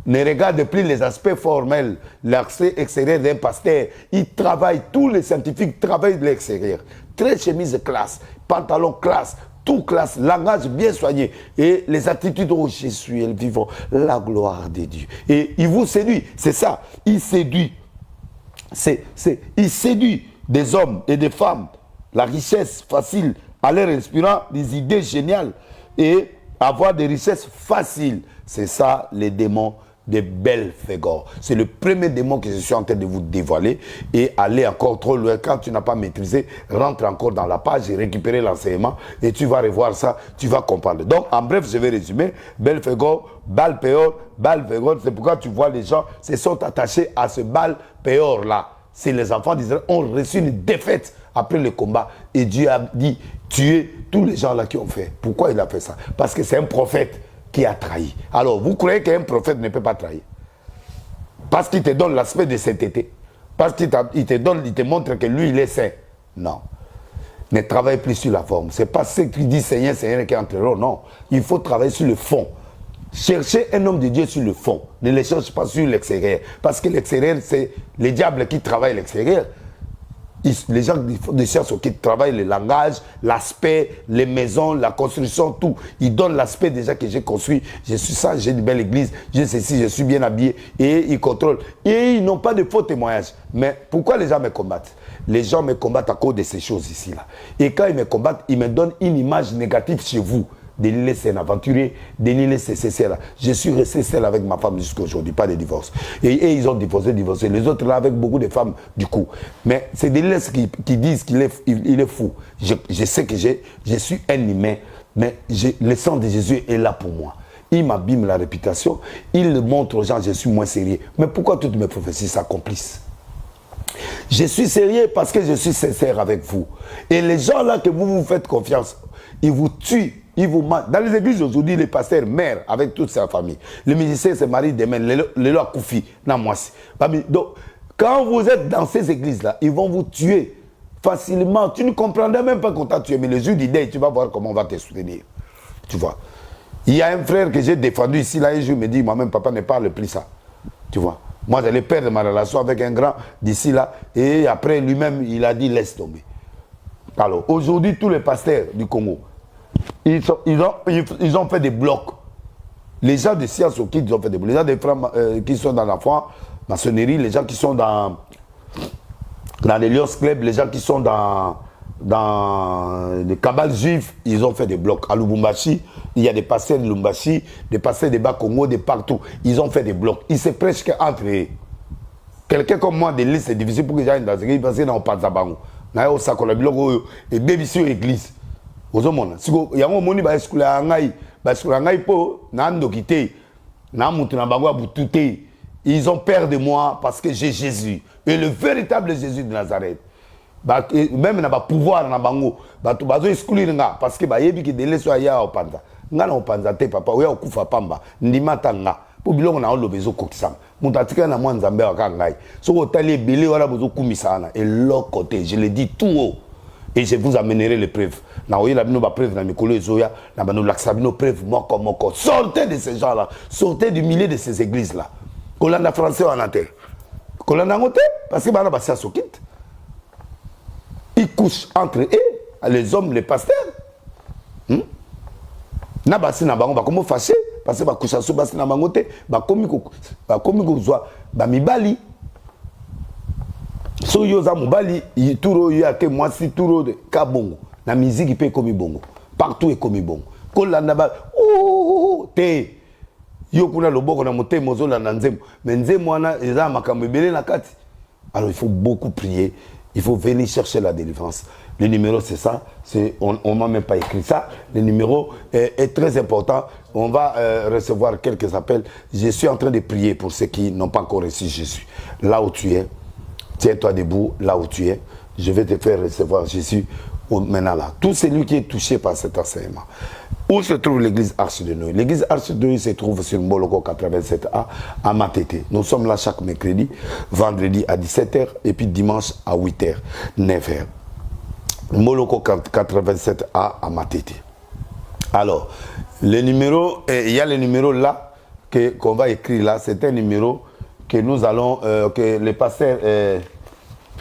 ne regardez plus les aspects formels, l'accès extérieur d'un pasteur. Ils travaillent, tous les scientifiques travaillent de l'extérieur. Très chemise classe, pantalon classe, tout classe, langage bien soigné. Et les attitudes, oh Jésus, elles vivent la gloire de Dieu. Et il vous séduit, c'est ça. Il séduit. Il séduit des hommes et des femmes. La richesse facile, à leur inspirant des idées géniales et avoir des richesses faciles. C'est ça les démons de Belfegor. C'est le premier démon que je suis en train de vous dévoiler et aller encore trop loin. Quand tu n'as pas maîtrisé, rentre encore dans la page et récupérer l'enseignement et tu vas revoir ça, tu vas comprendre. Donc, en bref, je vais résumer. Belfegor, Baal-Péor, Baal-Péor, c'est pourquoi tu vois les gens se sont attachés à ce Baal-Péor-là. C'est les enfants d'Israël ont reçu une défaite après le combat et Dieu a dit, tuez tous les gens là qui ont fait. Pourquoi il a fait ça? Parce que c'est un prophète qui a trahi. Alors, vous croyez qu'un prophète ne peut pas trahir? Parce qu'il te donne l'aspect de sainteté. Parce qu'il te montre que lui, il est saint. Non. Ne travaille plus sur la forme. Ce n'est pas ce qui dit Seigneur, Seigneur qui entreront. Non. Il faut travailler sur le fond. Cherchez un homme de Dieu sur le fond. Ne le cherche pas sur l'extérieur. Parce que l'extérieur, c'est les diables qui travaillent l'extérieur. Les gens de sciences qui travaillent le langage, l'aspect, les maisons, la construction, tout. Ils donnent l'aspect déjà que j'ai construit. Je suis ça, j'ai une belle église, j'ai ceci, je suis bien habillé. Et ils contrôlent. Et ils n'ont pas de faux témoignages. Mais pourquoi les gens me combattent? Les gens me combattent à cause de ces choses ici-là. Et quand ils me combattent, ils me donnent une image négative chez vous. Denis c'est un aventurier, Denis c'est là. Je suis resté seul avec ma femme jusqu'à aujourd'hui, pas de divorce. Et ils ont divorcé. Les autres là avec beaucoup de femmes du coup. Mais c'est Denis qui disent qu'il est fou. Je sais que je suis un humain, mais le sang de Jésus est là pour moi. Il m'abîme la réputation, il montre aux gens que je suis moins sérieux. Mais pourquoi toutes mes prophéties s'accomplissent? Je suis sérieux parce que je suis sincère avec vous. Et les gens là que vous faites confiance, ils vous tuent. Ils vous mentent. Dans les églises aujourd'hui, les pasteurs meurent avec toute sa famille. Le musicien se marie demain, les lois Koufi, donc, quand vous êtes dans ces églises-là, ils vont vous tuer facilement. Tu ne comprendrais même pas qu'on t'a tué, mais le jour du deuil, tu vas voir comment on va te soutenir. Tu vois. Il y a un frère que j'ai défendu ici, là, un jour, il me dit, moi-même, papa, ne parle plus ça. Tu vois. Moi, j'allais perdre ma relation avec un grand d'ici, là, et après, lui-même, il a dit, laisse tomber. Alors, aujourd'hui, tous les pasteurs du Congo, ils ont fait des blocs. Les gens de sciences au ils ont fait des blocs. Les gens des frères qui sont dans la franc-maçonnerie, les gens qui sont dans les Lions Club, les gens qui sont dans les cabales juifs, ils ont fait des blocs. À Lubumbashi, il y a des pasteurs de Lubumbashi, des pasteurs de Bas-Congo, de partout. Ils ont fait des blocs. Ils se prêchent qu'entre eux. Quelqu'un comme moi, des listes, c'est difficile pour que j'aille dans l'église parce que dans le Panzabango. Dans le bloc, et baby sur l'église. Ozomona siko yango moni ba esukula ngai po na ndokité na mutu na bango butute. Ils ont peur de moi parce que j'ai Jésus et le véritable Jésus de Nazareth. Même na ba pouvoir na bango batu bazo esukuli nga parce que ba yebi ki dele so ya opanza nga na opanza te papa oya okufa pamba ndimata nga po bilongo na olobezo kokisama mutu atika na mwa nzambe wa ngai soko tali ebele wala bozo kumisana et l'autre côté je le dis tout haut. Et je vous amènerai les preuves. Sortez de ces gens-là. Sortez du milieu de ces églises-là. Colanda français en antenne. Colanda ngote parce que bana basia sokit. Ils couchent entre eux. les hommes, les pasteurs. Na basi na bango ba komo fâché parce que ba kushaso basi na bango te ba komi ko zwa ba mibali so yo za mobali ituro yo ake mwasi turo de ka bongo na musique pe komi bongo partout e komi bongo ko landa ba te yo kuna loboko na motema ozola na nzemo mais nzemo wana eza makambo ebele na kati. Alors il faut beaucoup prier, il faut venir chercher la délivrance. Le numéro c'est ça, on m'a même pas écrit ça. Le numéro est très important. On va recevoir quelques appels. Je suis en train de prier pour ceux qui n'ont pas encore reçu Jésus. Là où tu es, tiens-toi debout, là où tu es. Je vais te faire recevoir Jésus maintenant là. Tout celui qui est touché par cet enseignement. Où se trouve l'église Arche de Noé? L'église Arche de Noé se trouve sur Moloko 87A à Matete. Nous sommes là chaque mercredi, vendredi à 17h et puis dimanche à 8h, 9h. Moloko 87A à Matete. Alors, le numéro, il y a le numéro là qu'on va écrire là. C'est un numéro que nous allons, que les pasteurs...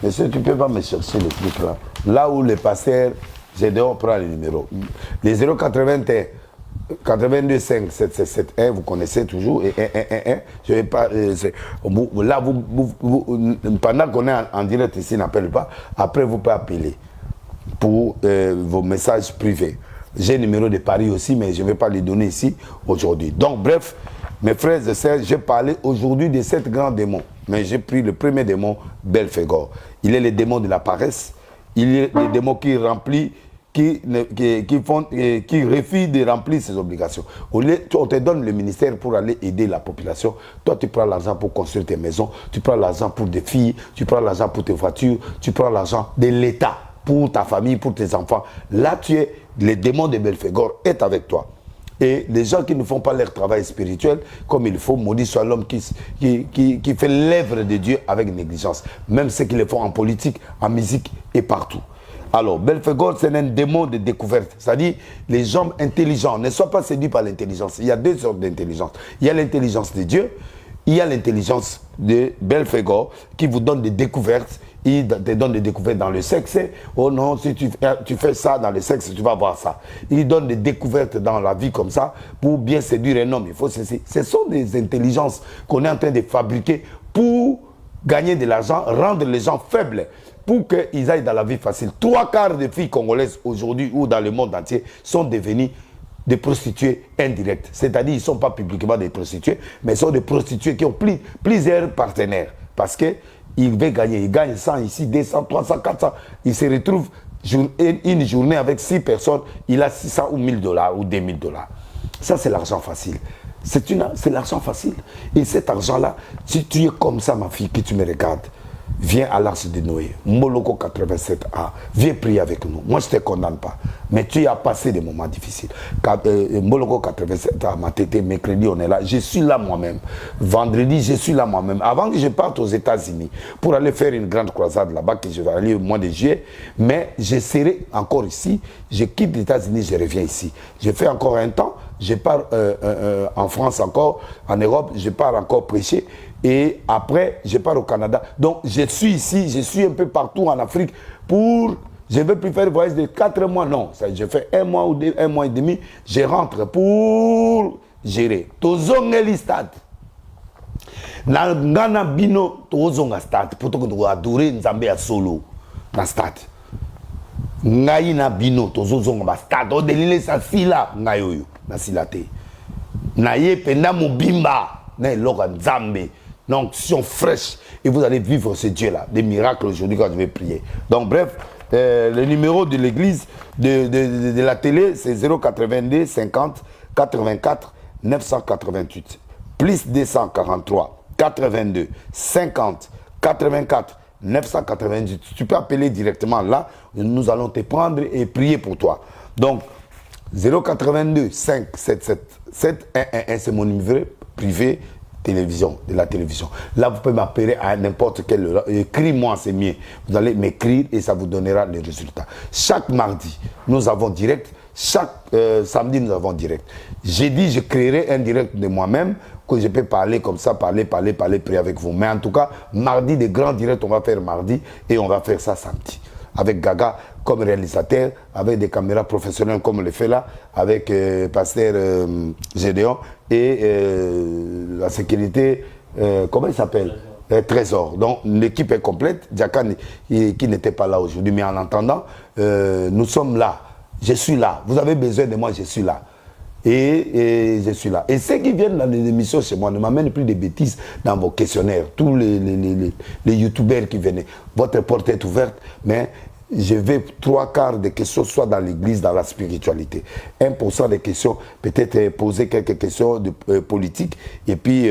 monsieur, tu ne peux pas me chercher le truc là. Là où les pasteurs... J'ai dehors prendre le numéro. Les 081 82 5 771, vous connaissez toujours, et 1. Je vais pas. Là, pendant qu'on est en direct ici, n'appelle pas. Après, vous pouvez appeler pour vos messages privés. J'ai le numéro de Paris aussi, mais je ne vais pas les donner ici aujourd'hui. Donc, bref, mes frères et sœurs, j'ai parlé aujourd'hui de 7 grands démons. Mais j'ai pris le premier démon, Belphégor. Il est le démon de la paresse. Il est le démon qui remplit. Qui refusent de remplir ses obligations. On te donne le ministère pour aller aider la population. Toi, tu prends l'argent pour construire tes maisons, tu prends l'argent pour des filles, tu prends l'argent pour tes voitures, tu prends l'argent de l'État pour ta famille, pour tes enfants. Là, tu es, le démon de Belphégor est avec toi. Et les gens qui ne font pas leur travail spirituel comme il faut, maudit soit l'homme qui fait l'œuvre de Dieu avec négligence. Même ceux qui le font en politique, en musique et partout. Alors, Belphégor, c'est un démon de découverte. C'est-à-dire, les gens intelligents, ne soient pas séduits par l'intelligence. Il y a deux sortes d'intelligence. Il y a l'intelligence de Dieu, il y a l'intelligence de Belphégor qui vous donne des découvertes. Il te donne des découvertes dans le sexe. Oh non, si tu fais ça dans le sexe, tu vas voir ça. Il donne des découvertes dans la vie comme ça pour bien séduire un homme. Il faut cesser. Ce sont des intelligences qu'on est en train de fabriquer pour gagner de l'argent, rendre les gens faibles, pour qu'ils aillent dans la vie facile. 3/4 des filles congolaises aujourd'hui ou dans le monde entier sont devenues des prostituées indirectes. C'est-à-dire qu'ils ne sont pas publiquement des prostituées, mais ils sont des prostituées qui ont plusieurs partenaires. Parce qu'ils veulent gagner. Ils gagnent 100 ici, 200, 300, 400. Ils se retrouvent une journée avec 6 personnes. Il a 600 ou 1000 $ ou 2000 $. Ça, c'est l'argent facile. C'est l'argent facile. Et cet argent-là, si tu es comme ça, ma fille, que tu me regardes, viens à l'Arche de Noé, Moloko 87A, viens prier avec nous. Moi, je ne te condamne pas, mais tu as passé des moments difficiles. Moloko 87A, Matete, mercredi, on est là. Je suis là moi-même. Vendredi, je suis là moi-même. Avant que je parte aux États-Unis pour aller faire une grande croisade là-bas, que je vais aller au mois de juillet, mais je serai encore ici. Je quitte les États-Unis, je reviens ici. Je fais encore un temps. Je pars en France encore, en Europe, je pars encore prêcher. Et après, je pars au Canada. Donc, je suis ici, je suis un peu partout en Afrique pour... Je ne veux plus faire le voyage de 4 mois, non. Je fais 1 mois ou 1 mois et demi, je rentre pour gérer. Tozongeli stade. Ngana bino tozonga stade. Pour que adorer Nzambe à solo. Dans stade. Ngai na bino tozonga stade. O delile sa sila ngayoyo. Na silate. Na ye penda mobimba. Na eloka Nzambe. Donc, onction fraîche. Et vous allez vivre ce Dieu-là. Des miracles aujourd'hui quand je vais prier. Donc, bref, le numéro de l'église, de la télé, c'est 082 50 84 988. Plus 243 82 50 84 988. Tu peux appeler directement là. Nous allons te prendre et prier pour toi. Donc, 082 577 7111, c'est mon numéro privé télévision, de la télévision. Là, vous pouvez m'appeler à n'importe quelle heure. Écris-moi, c'est mieux. Vous allez m'écrire et ça vous donnera les résultats. Chaque mardi, nous avons direct. Chaque samedi, nous avons direct. J'ai dit, je créerai un direct de moi-même, que je peux parler comme ça, parler, prier avec vous. Mais en tout cas, mardi, des grands directs, on va faire mardi et on va faire ça samedi. Avec Gaga, comme réalisateur, avec des caméras professionnelles comme on le fait là, avec Pasteur Gédéon et la sécurité, comment il s'appelle? Trésor. Donc l'équipe est complète. Djakan qui n'était pas là aujourd'hui, mais en attendant, nous sommes là. Je suis là. Vous avez besoin de moi, je suis là. Et je suis là. Et ceux qui viennent dans les émissions chez moi ne m'amènent plus de bêtises dans vos questionnaires. Tous les youtubeurs qui venaient, votre porte est ouverte, mais je vais 3/4 des questions soit dans l'église, dans la spiritualité. 1% des questions, peut-être poser quelques questions de politique, et puis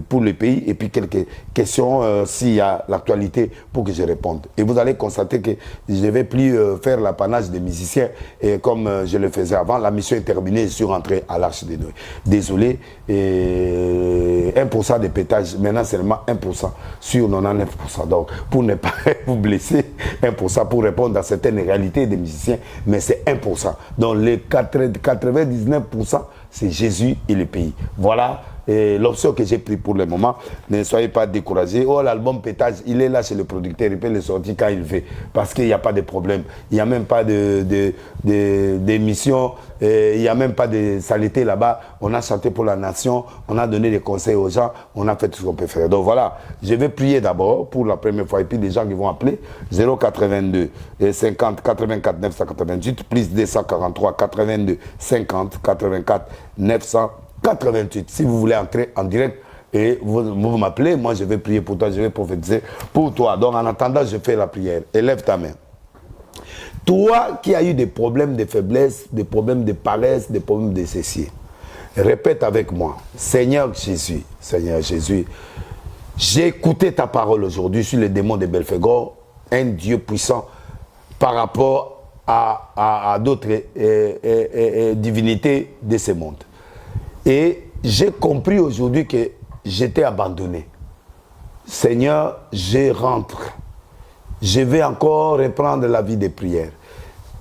pour le pays, et puis quelques questions s'il y a l'actualité pour que je réponde. Et vous allez constater que je ne vais plus faire l'apanage des musiciens, et comme je le faisais avant. La mission est terminée, je suis rentré à l'Arche de Noé. Désolé, 1% de pétage, maintenant seulement 1% sur 99%. Donc, pour ne pas vous blesser, 1% pour répondre à certaines réalités des musiciens, mais c'est 1%. Donc les 99%, c'est Jésus et le pays. Voilà l'option que j'ai prise pour le moment. Ne soyez pas découragés. Oh, l'album Pétage, il est là chez le producteur, il peut le sortir quand il veut, parce qu'il n'y a pas de problème. Il n'y a même pas d'émission, il n'y a même pas de saleté là-bas. On a chanté pour la nation, on a donné des conseils aux gens, on a fait tout ce qu'on peut faire. Donc voilà, je vais prier d'abord pour la première fois, et puis les gens qui vont appeler 082 50 84 988 plus 243 82 50 84 988. Si vous voulez entrer en direct et vous m'appelez, moi je vais prier pour toi, je vais prophétiser pour toi. Donc en attendant, je fais la prière. Élève ta main. Toi qui as eu des problèmes de faiblesse, des problèmes de paresse, des problèmes de ceci, répète avec moi. Seigneur Jésus, j'ai écouté ta parole aujourd'hui sur les démons de Belphégor, un Dieu puissant par rapport à d'autres divinités de ce monde. Et j'ai compris aujourd'hui que j'étais abandonné. Seigneur, je rentre. Je vais encore reprendre la vie de prière.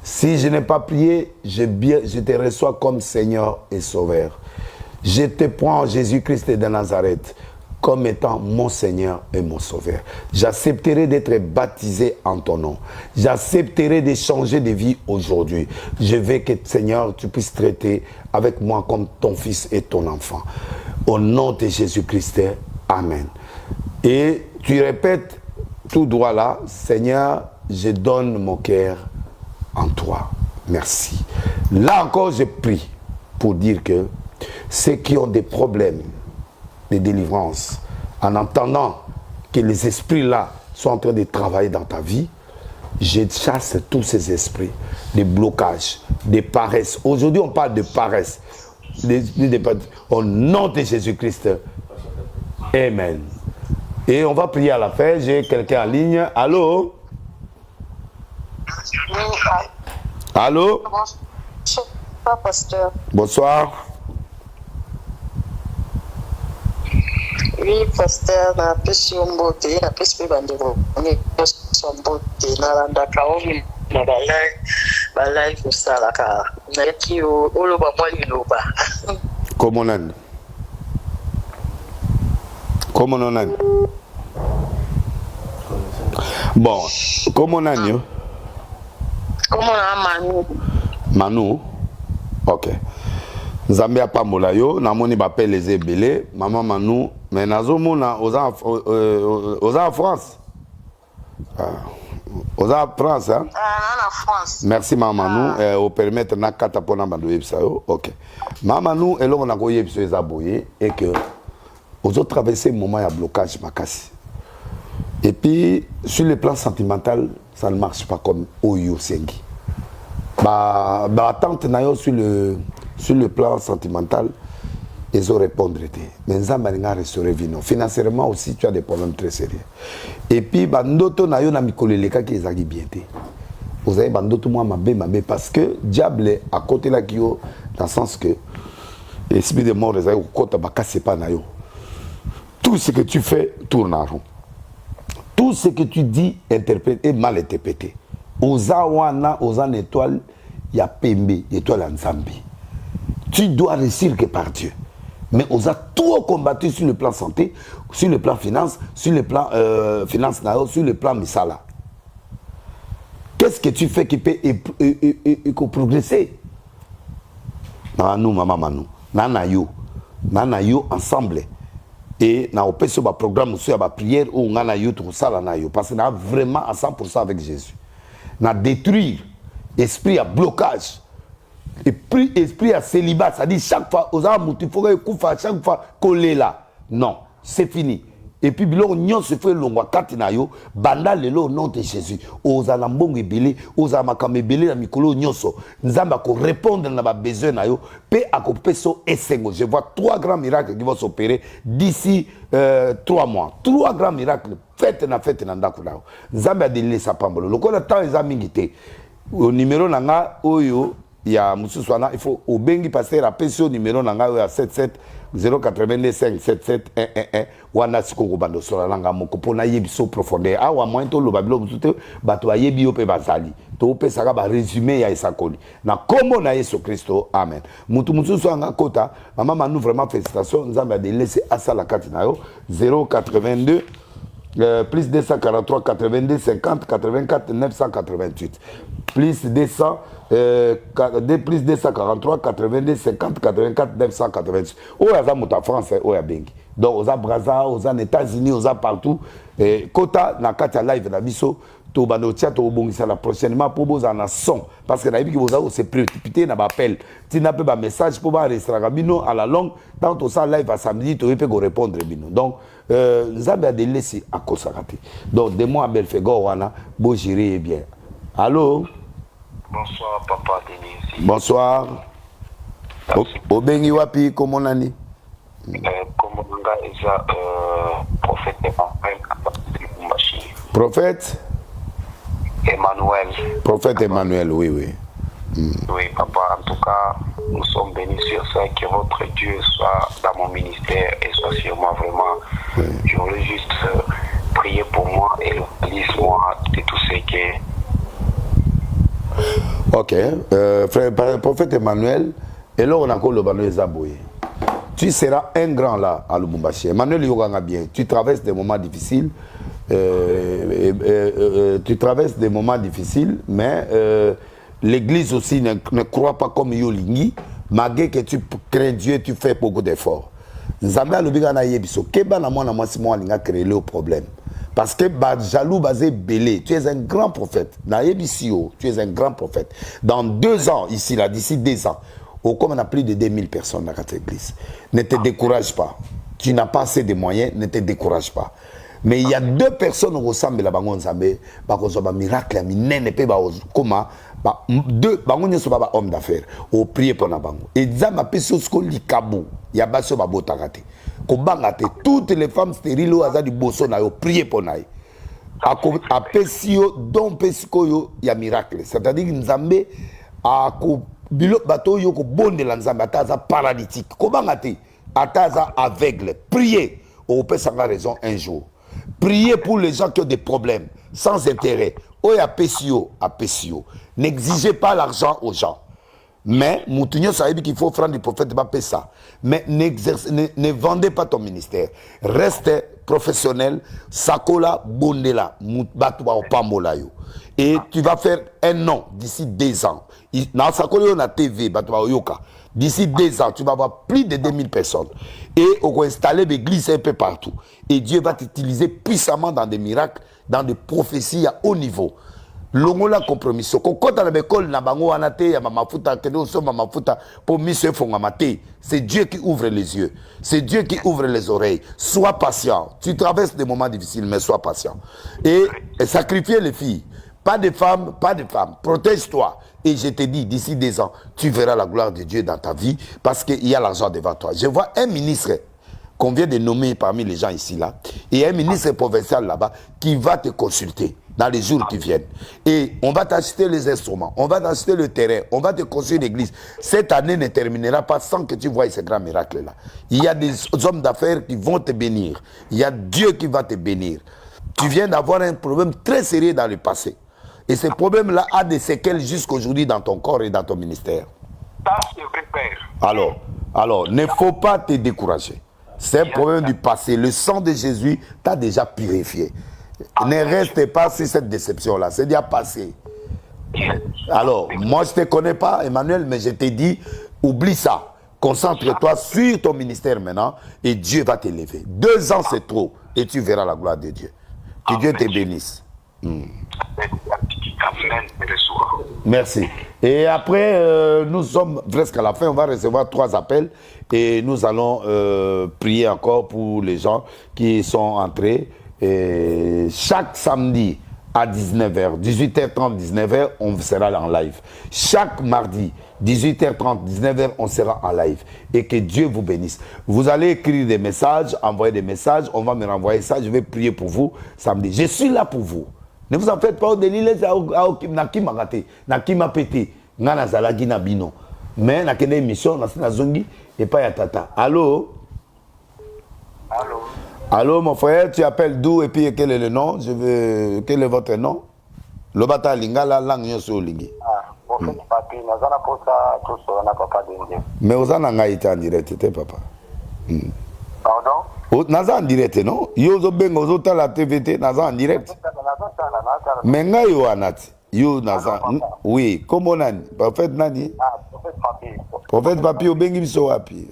Si je n'ai pas prié, je te reçois comme Seigneur et Sauveur. Je te prends, Jésus-Christ de Nazareth, comme étant mon Seigneur et mon Sauveur. J'accepterai d'être baptisé en ton nom. J'accepterai de changer de vie aujourd'hui. Je veux que, Seigneur, tu puisses traiter avec moi comme ton fils et ton enfant. Au nom de Jésus-Christ, Amen. Et tu répètes tout droit là, Seigneur, je donne mon cœur en toi. Merci. Là encore, je prie pour dire que ceux qui ont des problèmes de délivrance, en entendant que les esprits-là sont en train de travailler dans ta vie, je chasse tous ces esprits, des blocages, des paresses. Aujourd'hui, on parle de paresse. Au nom de Jésus-Christ. Amen. Et on va prier à la fin. J'ai quelqu'un en ligne. Allô? Allô? Bonsoir, pasteur. Bonsoir. Oui, pasteur, na pesi mbote, na pesi pe bandeko. Ni so mbote na landa kaomi na balai kusalaka. Na ki oloba mwali loba. Comment on a? Comment on a? Bon, comment on a? Comment on a Manu? Manu? Ok. Zambia Pambola yo, namoni bape les ebele, maman Manu, mais nazo mona aux en France. Aux en France, hein? Ah, en France. Merci maman Manu, au permettre na kata pona bandu yebisa yo. Ok. Maman Manu eloko na ko yebisa ezaboye et que aux autres traverser moment il y a blocage makasi. Et puis sur le plan sentimental, ça ne marche pas comme Oyo Sengi. Bah attente na yo sur le plan sentimental, ils ont répondu. Mais Nzambalinga restaurer vino. Financièrement aussi, tu as des problèmes très sérieux. Et puis, bandoto na yo na mikoleleka qui ezaki bien té. Vous avez bandoto moi mabé parce que diable est à côté là qui yo dans le sens que l'esprit de mort ezaki kokota bakase pa na yo. Tout ce que tu fais tourne en rond. Tout ce que tu dis interprète est mal interprété. Oza wana, oza étoile, il y a Pembe, étoile en Zambie. Tu dois réussir que par Dieu. Mais on a tout combattu sur le plan santé, sur le plan finance, sur le plan finance, sur le plan misala. qu'est-ce que tu fais qui peut progresser? Nous, maman, nous. Nana yo ensemble. Et na opé ba programme sur ba prière ou ngana yo tout ça là na yo parce que na vraiment à 100% avec Jésus. Na détruire esprit à blocage. Et puis esprit à célibat, ça dit chaque fois aux âmes il faut que chaque fois coller là. Non, c'est fini. Et puis biloko nyon se fait longwa kati na yo banda lelo au nom de Jésus. Oza na mbongo ebele, oza makama ebele na mikolo nyonso. Nzamba ko répondre na ba besoin na yo pe akopeso esengo. Je vois 3 grands miracles qui vont s'opérer d'ici 3 mois. 3 grands miracles. Fête na ndako na yo. Nzamba adeli sa pambolo. Lokola temps eza mingi te. Au numéro nanga oyo ya mususu wana il faut obengi passer à pension numéro nanga oyo ya 77 082 577 111 wana sikoko bando sola nanga moko pona yebiso profondeur awa moins to lo babilo butute bato ayebi yo pe bazali to pe saka ba résumé ya esakoli na komo na Yesu Kristo amen mutu mususu anga kota mama nous vraiment félicitations nzamba de laisser asala kati na yo 082 plus 243 82 50 84 988 plus 200 plus 243 82 50 84 988 oza muta France oya bengi donc oza Brazza oza États-Unis oza partout kota na kati ya live na biso to bano tia to bongisa la prochainement pour boza na son parce que na biki boza se précipiter na appel tina pe ba message pour ba restaurer bino à la longue dans tout ça live à samedi to pe go répondre bino donc nzambe a délaissé à kosakati donc de moi belle fego wana bo gérer bien. Allô. Bonsoir papa Denis. Bonsoir. Obengi wapi comment nani? Comment nga eza prophète Prophète Emmanuel. Prophète Emmanuel, oui, oui. Oui, papa, en tout cas, nous sommes bénis sur ça, que votre Dieu soit dans mon ministère et soit sur moi vraiment. Oui. Je voulais juste prier pour moi et lise-moi de tout ce que... Ok. Frère, prophète Emmanuel, et là on a encore le ballon Zaboye. Tu seras un grand là à Lubumbashi. Emmanuel Yoganga bien. Tu traverses des moments difficiles. Tu traverses des moments difficiles, mais l'église aussi ne croit pas comme Yolingi. Malgré que tu crains Dieu, tu fais beaucoup d'efforts. Nzambe alobiga na yebiso. Keba na mwana mwasi mwa linga créer le problème. Parce que jaloux basé belé, tu es un grand prophète. Na yebisio, tu es un grand prophète. Dans 2 ans ici là, d'ici 2 ans, comme on a plus de 2000 personnes dans cette église, ne te décourage pas. Tu n'as pas assez de moyens, ne te décourage pas. Mais il y a 2 personnes qui ressemblent à Bangon Zambé, qui ont un miracle, comment 2 Bangon sont pas hommes d'affaires, au prier pour Nabango. Et Zamba Pesos Kolikabo, il y a Basso Babotakate. Kobangate, toutes les femmes stériles au hasard du Bosso, na prier pour Naï. A Pesio, don Pesikoyo, il y a miracle. C'est-à-dire que Nzambé a bilo bateau yo ko bonde la Nzambé, ataza paralytique. Kobangate, ataza aveugle. Priez, on peut savoir raison un jour. Priez pour les gens qui ont des problèmes, sans intérêt. Oh, à Pesio. N'exigez pas l'argent aux gens. Mais, Moutounio Saïbi qu'il faut prendre du prophète, pas ça. Mais ne vendez pas ton ministère. Reste professionnel. Sakola, Bondela, Batwa, Pambola. Et tu vas faire un an d'ici 2 ans. Dans Sakola, on a TV, Batwa, Yoka. D'ici 2 ans, tu vas avoir plus de 2000 personnes. Et on va installer des églises un peu partout. Et Dieu va t'utiliser puissamment dans des miracles, dans des prophéties à haut niveau. Longola compromis. Quand on a l'école, c'est Dieu qui ouvre les yeux. C'est Dieu qui ouvre les oreilles. Sois patient. Tu traverses des moments difficiles, mais sois patient. Et sacrifier les filles. Pas de femmes, pas de femmes. Protège-toi. Et je te dis, d'ici 2 ans, tu verras la gloire de Dieu dans ta vie parce qu'il y a l'argent devant toi. Je vois un ministre qu'on vient de nommer parmi les gens ici, là, et un ministre provincial là-bas qui va te consulter dans les jours qui viennent. Et on va t'acheter les instruments, on va t'acheter le terrain, on va te construire l'église. Cette année ne terminera pas sans que tu voies ce grand miracle-là. Il y a des hommes d'affaires qui vont te bénir. Il y a Dieu qui va te bénir. Tu viens d'avoir un problème très sérieux dans le passé. Et ce problème-là a des séquelles jusqu'aujourd'hui dans ton corps et dans ton ministère. Alors, ne faut pas te décourager. C'est un problème du passé. Le sang de Jésus t'a déjà purifié. Ne reste pas sur cette déception-là. C'est déjà passé. Alors, moi, je ne te connais pas, Emmanuel, mais je t'ai dit, oublie ça. Concentre-toi sur ton ministère maintenant et Dieu va t'élever. 2 ans, c'est trop et tu verras la gloire de Dieu. Que Dieu te bénisse. Merci. Et après, nous sommes presque à la fin. On va recevoir 3 appels et nous allons prier encore pour les gens qui sont entrés. Et chaque samedi à 19h, 18h30, 19h, on sera en live. Chaque mardi, 18h30, 19h, on sera en live. Et que Dieu vous bénisse. Vous allez écrire des messages, envoyer des messages. On va me renvoyer ça. Je vais prier pour vous samedi. Je suis là pour vous. Ne vous en faites pas au délit. Nakima raté, Nakima pété, Nana Zalagi Nabino. Mais na kende émission, na zongi et pas ya tata. Allô? Allô? Allô, mon frère, tu appelles d'où et puis quel est le nom? Quel est votre nom? Lobata Lingala Lang sur Lingi. Ah, bon, papi, nazana posa tout ça, na papa de. Mais aux en en direct, papa. Pardon? Naza en direct, non? Yo zo bengo zo ta la TVT, naza en direct. Mais nga yo anati. Yo naza. Oui, comment nani? Prophète nani? Ah, prophète papi. Prophète papi o bengi biso wapi?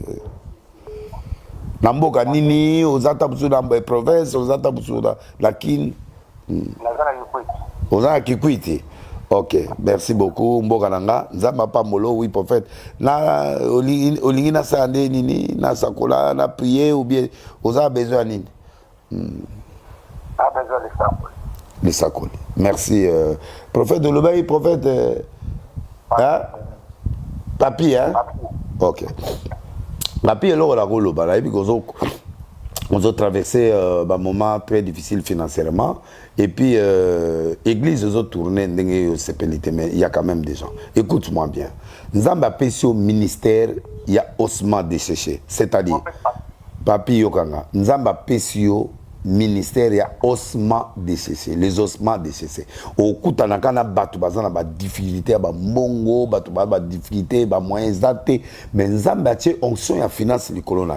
Namboka nini, ozata busu na province, ozata busu la kin. Nazana yukwiti. Ozana kikwiti. Ok, merci beaucoup. Mboka nanga, nzamba pa molo, oui prophète. Na olingi na sande nini, na sakola, na prier ou bien oza besoin nini? A besoin de ça. Les sakoli. Merci. Prophète de l'Obaï, prophète. Hein? Papi, hein? Ok. Papi est là, et puis on a traversé un moment très difficile financièrement. Et puis, l'église a tourné, mais il y a quand même des gens. Écoute-moi bien. Nous avons appelé au ministère, il y a osement desséché. C'est-à-dire, Papi Yokanga, nous avons appelé au ministère, il y a osement desséché. Les ossements desséchés. Au coup, il y a des difficultés, des mongo, des difficultés, des moyens datés. Mais nous avons appelé onction et finance les colons.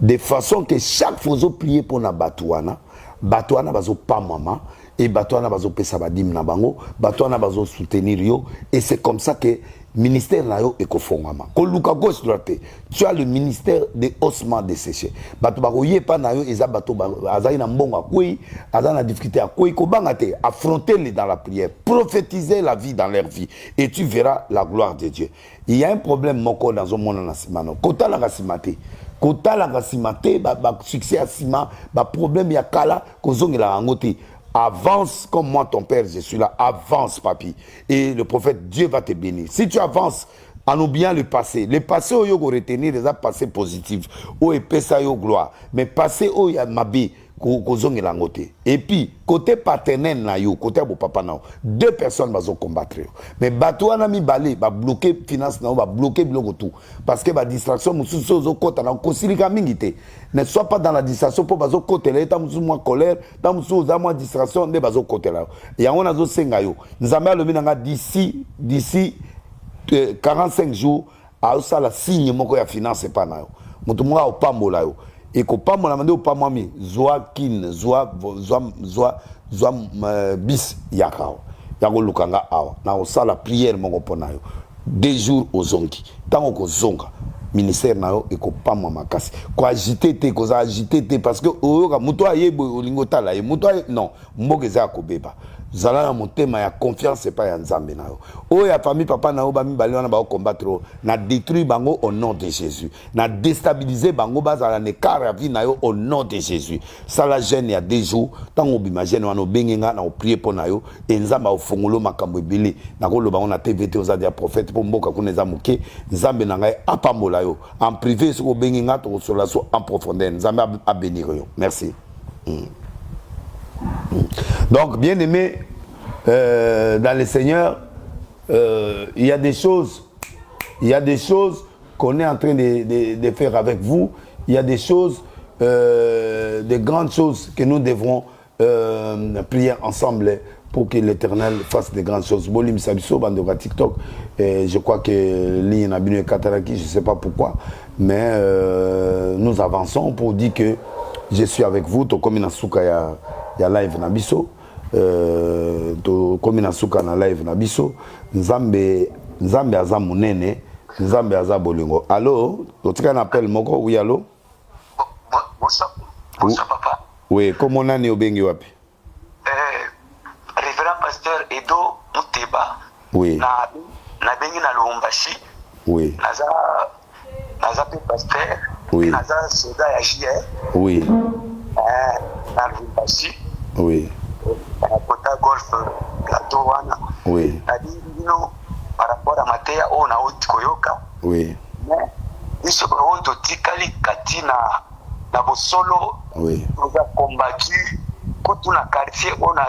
De façon que chaque fois que vous priez pour la Batouana, Batouana va pas maman, et Batouana va pesa badim na bango, Batouana va soutenir yo, et c'est comme ça que le ministère na yo est kofongama. Koluka gauche droite, tu as le ministère des ossements desséchés. Batou ba koye pa na yo eza batou azali na mbongo akoi, azali na difficulté akoi ko bangate, affronter-les dans la prière, prophétiser la vie dans leur vie, et tu verras la gloire de Dieu. Il y a un problème moko dans un monde na simano. Kota la simate. Kota la simate, ba succès à sima, ba problème ya kala kozongi la angote. Avance comme moi ton père, je suis là. Avance, papi. Et le prophète, Dieu va te bénir. Si tu avances en oubliant le passé au yogo retenir les passés positifs, au épessa yo gloire. Mais passé au ya mabi kozongi la ngote. Et puis côté paternel na yo, côté bo papa na yo, 2 personnes vont combattre. Mais bato na mi balé, ba bloquer finance na yo, ba bloquer biloko tout parce que ba distraction mususu zo kota na kosilika mingité. Ne sois pas dans la distraction pour bazo côté là, ta mususu moi colère, ta mususu za moi distraction de bazo côté là. Et on a zo senga yo. Nzamba le minanga d'ici 45 jours a ça la signe moko ya finance pa na yo. Mutu mo a pambola yo. Et que pas mon amende ou pas moi mi zoa kin zoa bis yakao yako lukanga awa na osala prière mon pona yo 2 jours aux zongi tango ko zonga ministère na yo et ko pas moi makasi ko agiter te ko agiter te parce que oyoka muto ayebo olingo tala e muto non mbogeza ko beba zala na motema ya confiance pas ya nzambe na yo o ya famille papa na yo ba mi bali wana ba combattre na détruire bango au nom de Jésus na déstabiliser bango bazala ne kara vie na yo au nom de Jésus ça la gêne ya 2 jours tango bima gêne wana bengenga na prier pour na yo et nzamba o fongolo makambo ebele na ko loba on a TVT aux adia prophète pour mboka kuneza muke nzambe na ngai apambola yo en privé so bengenga to sur la so en profondeur nzambe a bénir yo merci. Donc, bien aimé, dans le Seigneur, il y a des choses qu'on est en train de faire avec vous. Il y a des choses, des grandes choses que nous devrons prier ensemble pour que l'Éternel fasse des grandes choses. Bolim Sabiso, Bandora TikTok, je crois que Ligne Nabino et Kataraki, je ne sais pas pourquoi, mais nous avançons pour dire que je suis avec vous, tout comme Inasuka ya live Nabiso. tokomi na suka na live na biso. Nzambe aza munene, Nzambe aza bolingo. Allô, totika na appel moko. Oui, allô? Bonsoir papa. Oui, comment nani obengi wapi? Révérend pasteur Edo Muteba. Oui. Na bengi na Lubumbashi. Oui. Naza pe pasteur. Oui. Naza soda ya JR. Oui. Na Lubumbashi. Oui. Kota golf plateau wana. Oui. Nadi bino par rapport à mateya o na oti koyoka. Oui. Mais biso o to tikali katina na bosolo. Oui. Nous avons combattu contre la quartier on a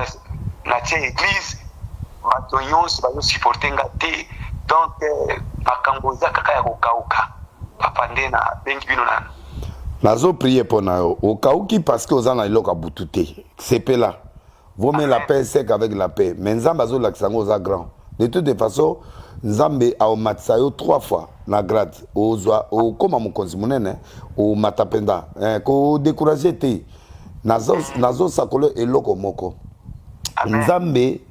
la église batonyon se bazo supporter ngate donc makamboza kaka ya kokauka papa ndena bengi bino nana nazo prier pour na yo okauki parce que ozana iloka butute c'est pas là vaut mieux la paix sec avec la paix mais nzambe azo laksango oza grand de toute façon nzambe a omatisa yo 3 fois na grade ozwa okoma mokonzi munene o matapenda ko décourager te nazo sakolo eloko moko nzambe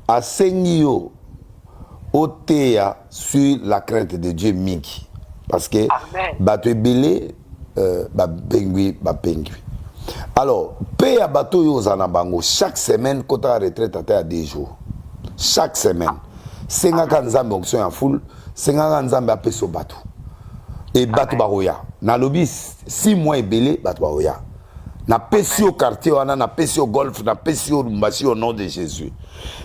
asengi yo oteya sur la crainte de Dieu mingi parce que bato ebele bapengwi alors paix ya bato yo ozana bango chaque semaine kota retraite ata ya 2 jours chaque semaine sengaka nzambe onction ya foule sengaka nzambe apeso bato et bato baroya na lobi 6 mois ebele bato baroya na pesi au quartier wana na pesi au golf na pesi au Lubumbashi au nom de Jésus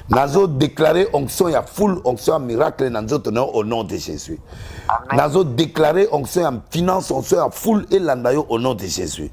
nazo déclarer onction ya foule onction ya miracle na nzoto na au nom de Jésus nazo déclarer onction ya finance onction ya foule et landayo au nom de Jésus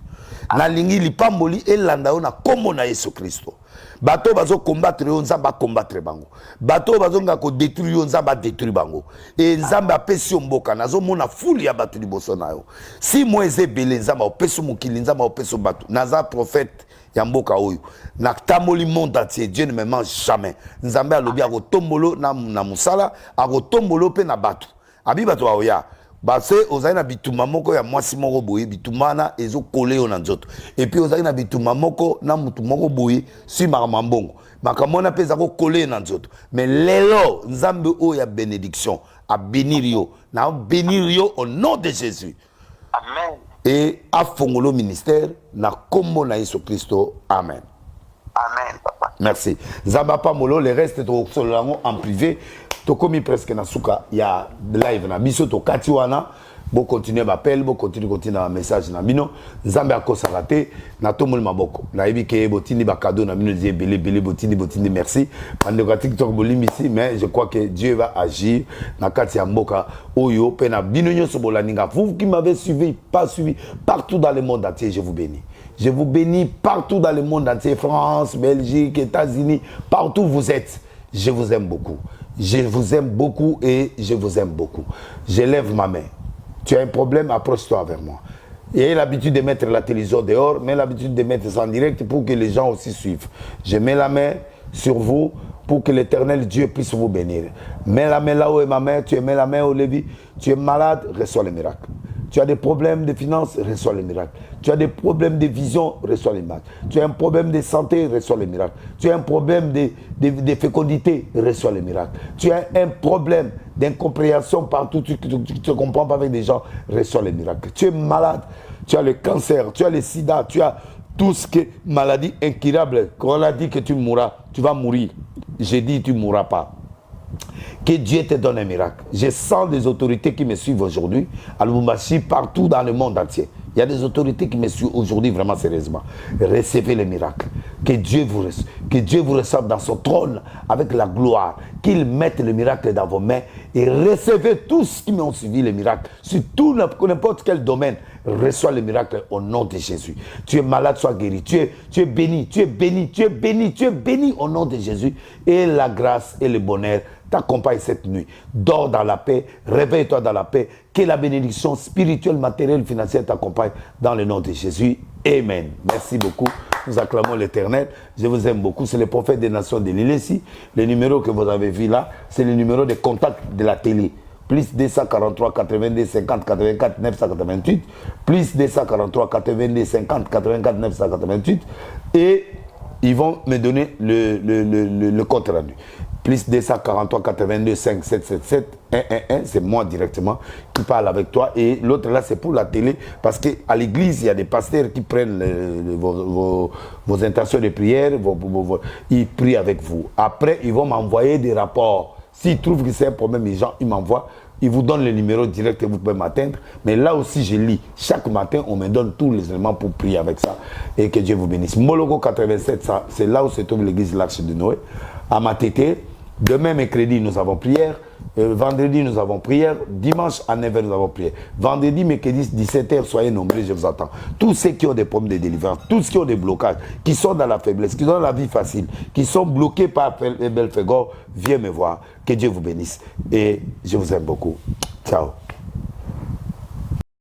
na lingi lipamboli et landayo na kombo na Yesu Kristo bato bazo combattre yo nzamba combattre bango bato bazo nga ko détruire yo nzamba détruire bango et nzamba apesi yo mboka nazo mona foule ya bato liboso na yo si moi ezebele nzamba opesi mokili nzamba opesi bato naza prophète ya mboka oyo na tamoli monde entier Dieu ne me mange jamais nzamba alobi akotombolo na musala akotombolo pe na bato abi bato oya base ozali na bituma moko ya mwasi moko boye bituma na ezo kole yo na nzoto et puis ozali na bituma moko na mutu moko boye si makamambongo makamona peza ko kole na nzoto mais lelo nzambe o ya bénédiction a bénir yo na bénir yo au nom de Jésus amen et a fongolo ministère na kombo na Yesu Kristo amen amen papa merci nzamba pa molo le reste to solo en privé tokomi presque na suka ya live na biso to kati wana bo continuer m'appel bo continuer na message na bino nzambe akosaka te na tomoli maboko na yebi ke botindi ba cadeau na bino die belé botindi merci bande ko TikTok bolimbisi mais je crois que Dieu va agir na kati ya mboka oyo pe na bino nyoso bolaninga vous qui m'avez suivi pas suivi partout dans le monde entier je vous bénis. Je vous bénis partout dans le monde entier, France, Belgique, États-Unis, partout où vous êtes. Je vous aime beaucoup. Je vous aime beaucoup et je vous aime beaucoup. Je lève ma main. Tu as un problème, approche-toi vers moi. Ayez l'habitude de mettre la télévision dehors, mais l'habitude de mettre ça en direct pour que les gens aussi suivent. Je mets la main sur vous pour que l'Éternel Dieu puisse vous bénir. Mets la main là où est ma main, tu mets la main au Lévi. Tu es malade, reçois le miracle. Tu as des problèmes de finances, reçois les miracles. Tu as des problèmes de vision, reçois les miracles. Tu as un problème de santé, reçois les miracles. Tu as un problème de fécondité, reçois les miracles. Tu as un problème d'incompréhension partout, tu ne comprends pas avec des gens, reçois les miracles. Tu es malade, tu as le cancer, tu as le sida, tu as tout ce qui est maladie incurable. Quand on a dit que tu mourras, tu vas mourir. J'ai dit tu ne mourras pas. Que Dieu te donne un miracle. Je sens des autorités qui me suivent aujourd'hui à Lubumbashi, partout dans le monde entier. Il y a des autorités qui me suivent aujourd'hui vraiment sérieusement. Recevez les miracles. Que Dieu vous reçoive dans son trône avec la gloire. Qu'il mette le miracle dans vos mains et recevez tous qui m'ont suivi les miracles. Sur tout n'importe quel domaine, reçois le miracle au nom de Jésus. Tu es malade, sois guéri. Tu es béni, tu es béni, tu es béni, tu es béni au nom de Jésus. Et la grâce et le bonheur t'accompagne cette nuit. Dors dans la paix, réveille-toi dans la paix. Que la bénédiction spirituelle, matérielle, financière t'accompagne dans le nom de Jésus. Amen. Merci beaucoup. Nous acclamons l'Éternel. Je vous aime beaucoup. C'est le prophète des nations de l'île ici. Le numéro que vous avez vu là, c'est le numéro de contact de la télé. Plus 243 82 50 84 988. Plus 243 82 50 84 988. Et Ils vont me donner le compte rendu. Plus 243 82 5 777 111, c'est moi directement qui parle avec toi. Et l'autre là, c'est pour la télé, parce qu'à l'église, il y a des pasteurs qui prennent vos intentions de prière, ils prient avec vous. Après, ils vont m'envoyer des rapports. S'ils trouvent que c'est un problème, les gens, ils m'envoient. Ils vous donnent le numéro direct et vous pouvez m'atteindre. Mais là aussi, je lis. Chaque matin, on me donne tous les éléments pour prier avec ça. Et que Dieu vous bénisse. Mologo 87, c'est là où se trouve l'église l'Arche de Noé. À Matete. Demain, mercredi, nous avons prière. Vendredi, nous avons prière. Dimanche, à 9h, nous avons prière. Vendredi, mercredi, 17h, soyez nombreux, je vous attends. Tous ceux qui ont des problèmes de délivrance, tous ceux qui ont des blocages, qui sont dans la faiblesse, qui sont dans la vie facile, qui sont bloqués par Belfegor, viens me voir. Que Dieu vous bénisse. Et je vous aime beaucoup. Ciao.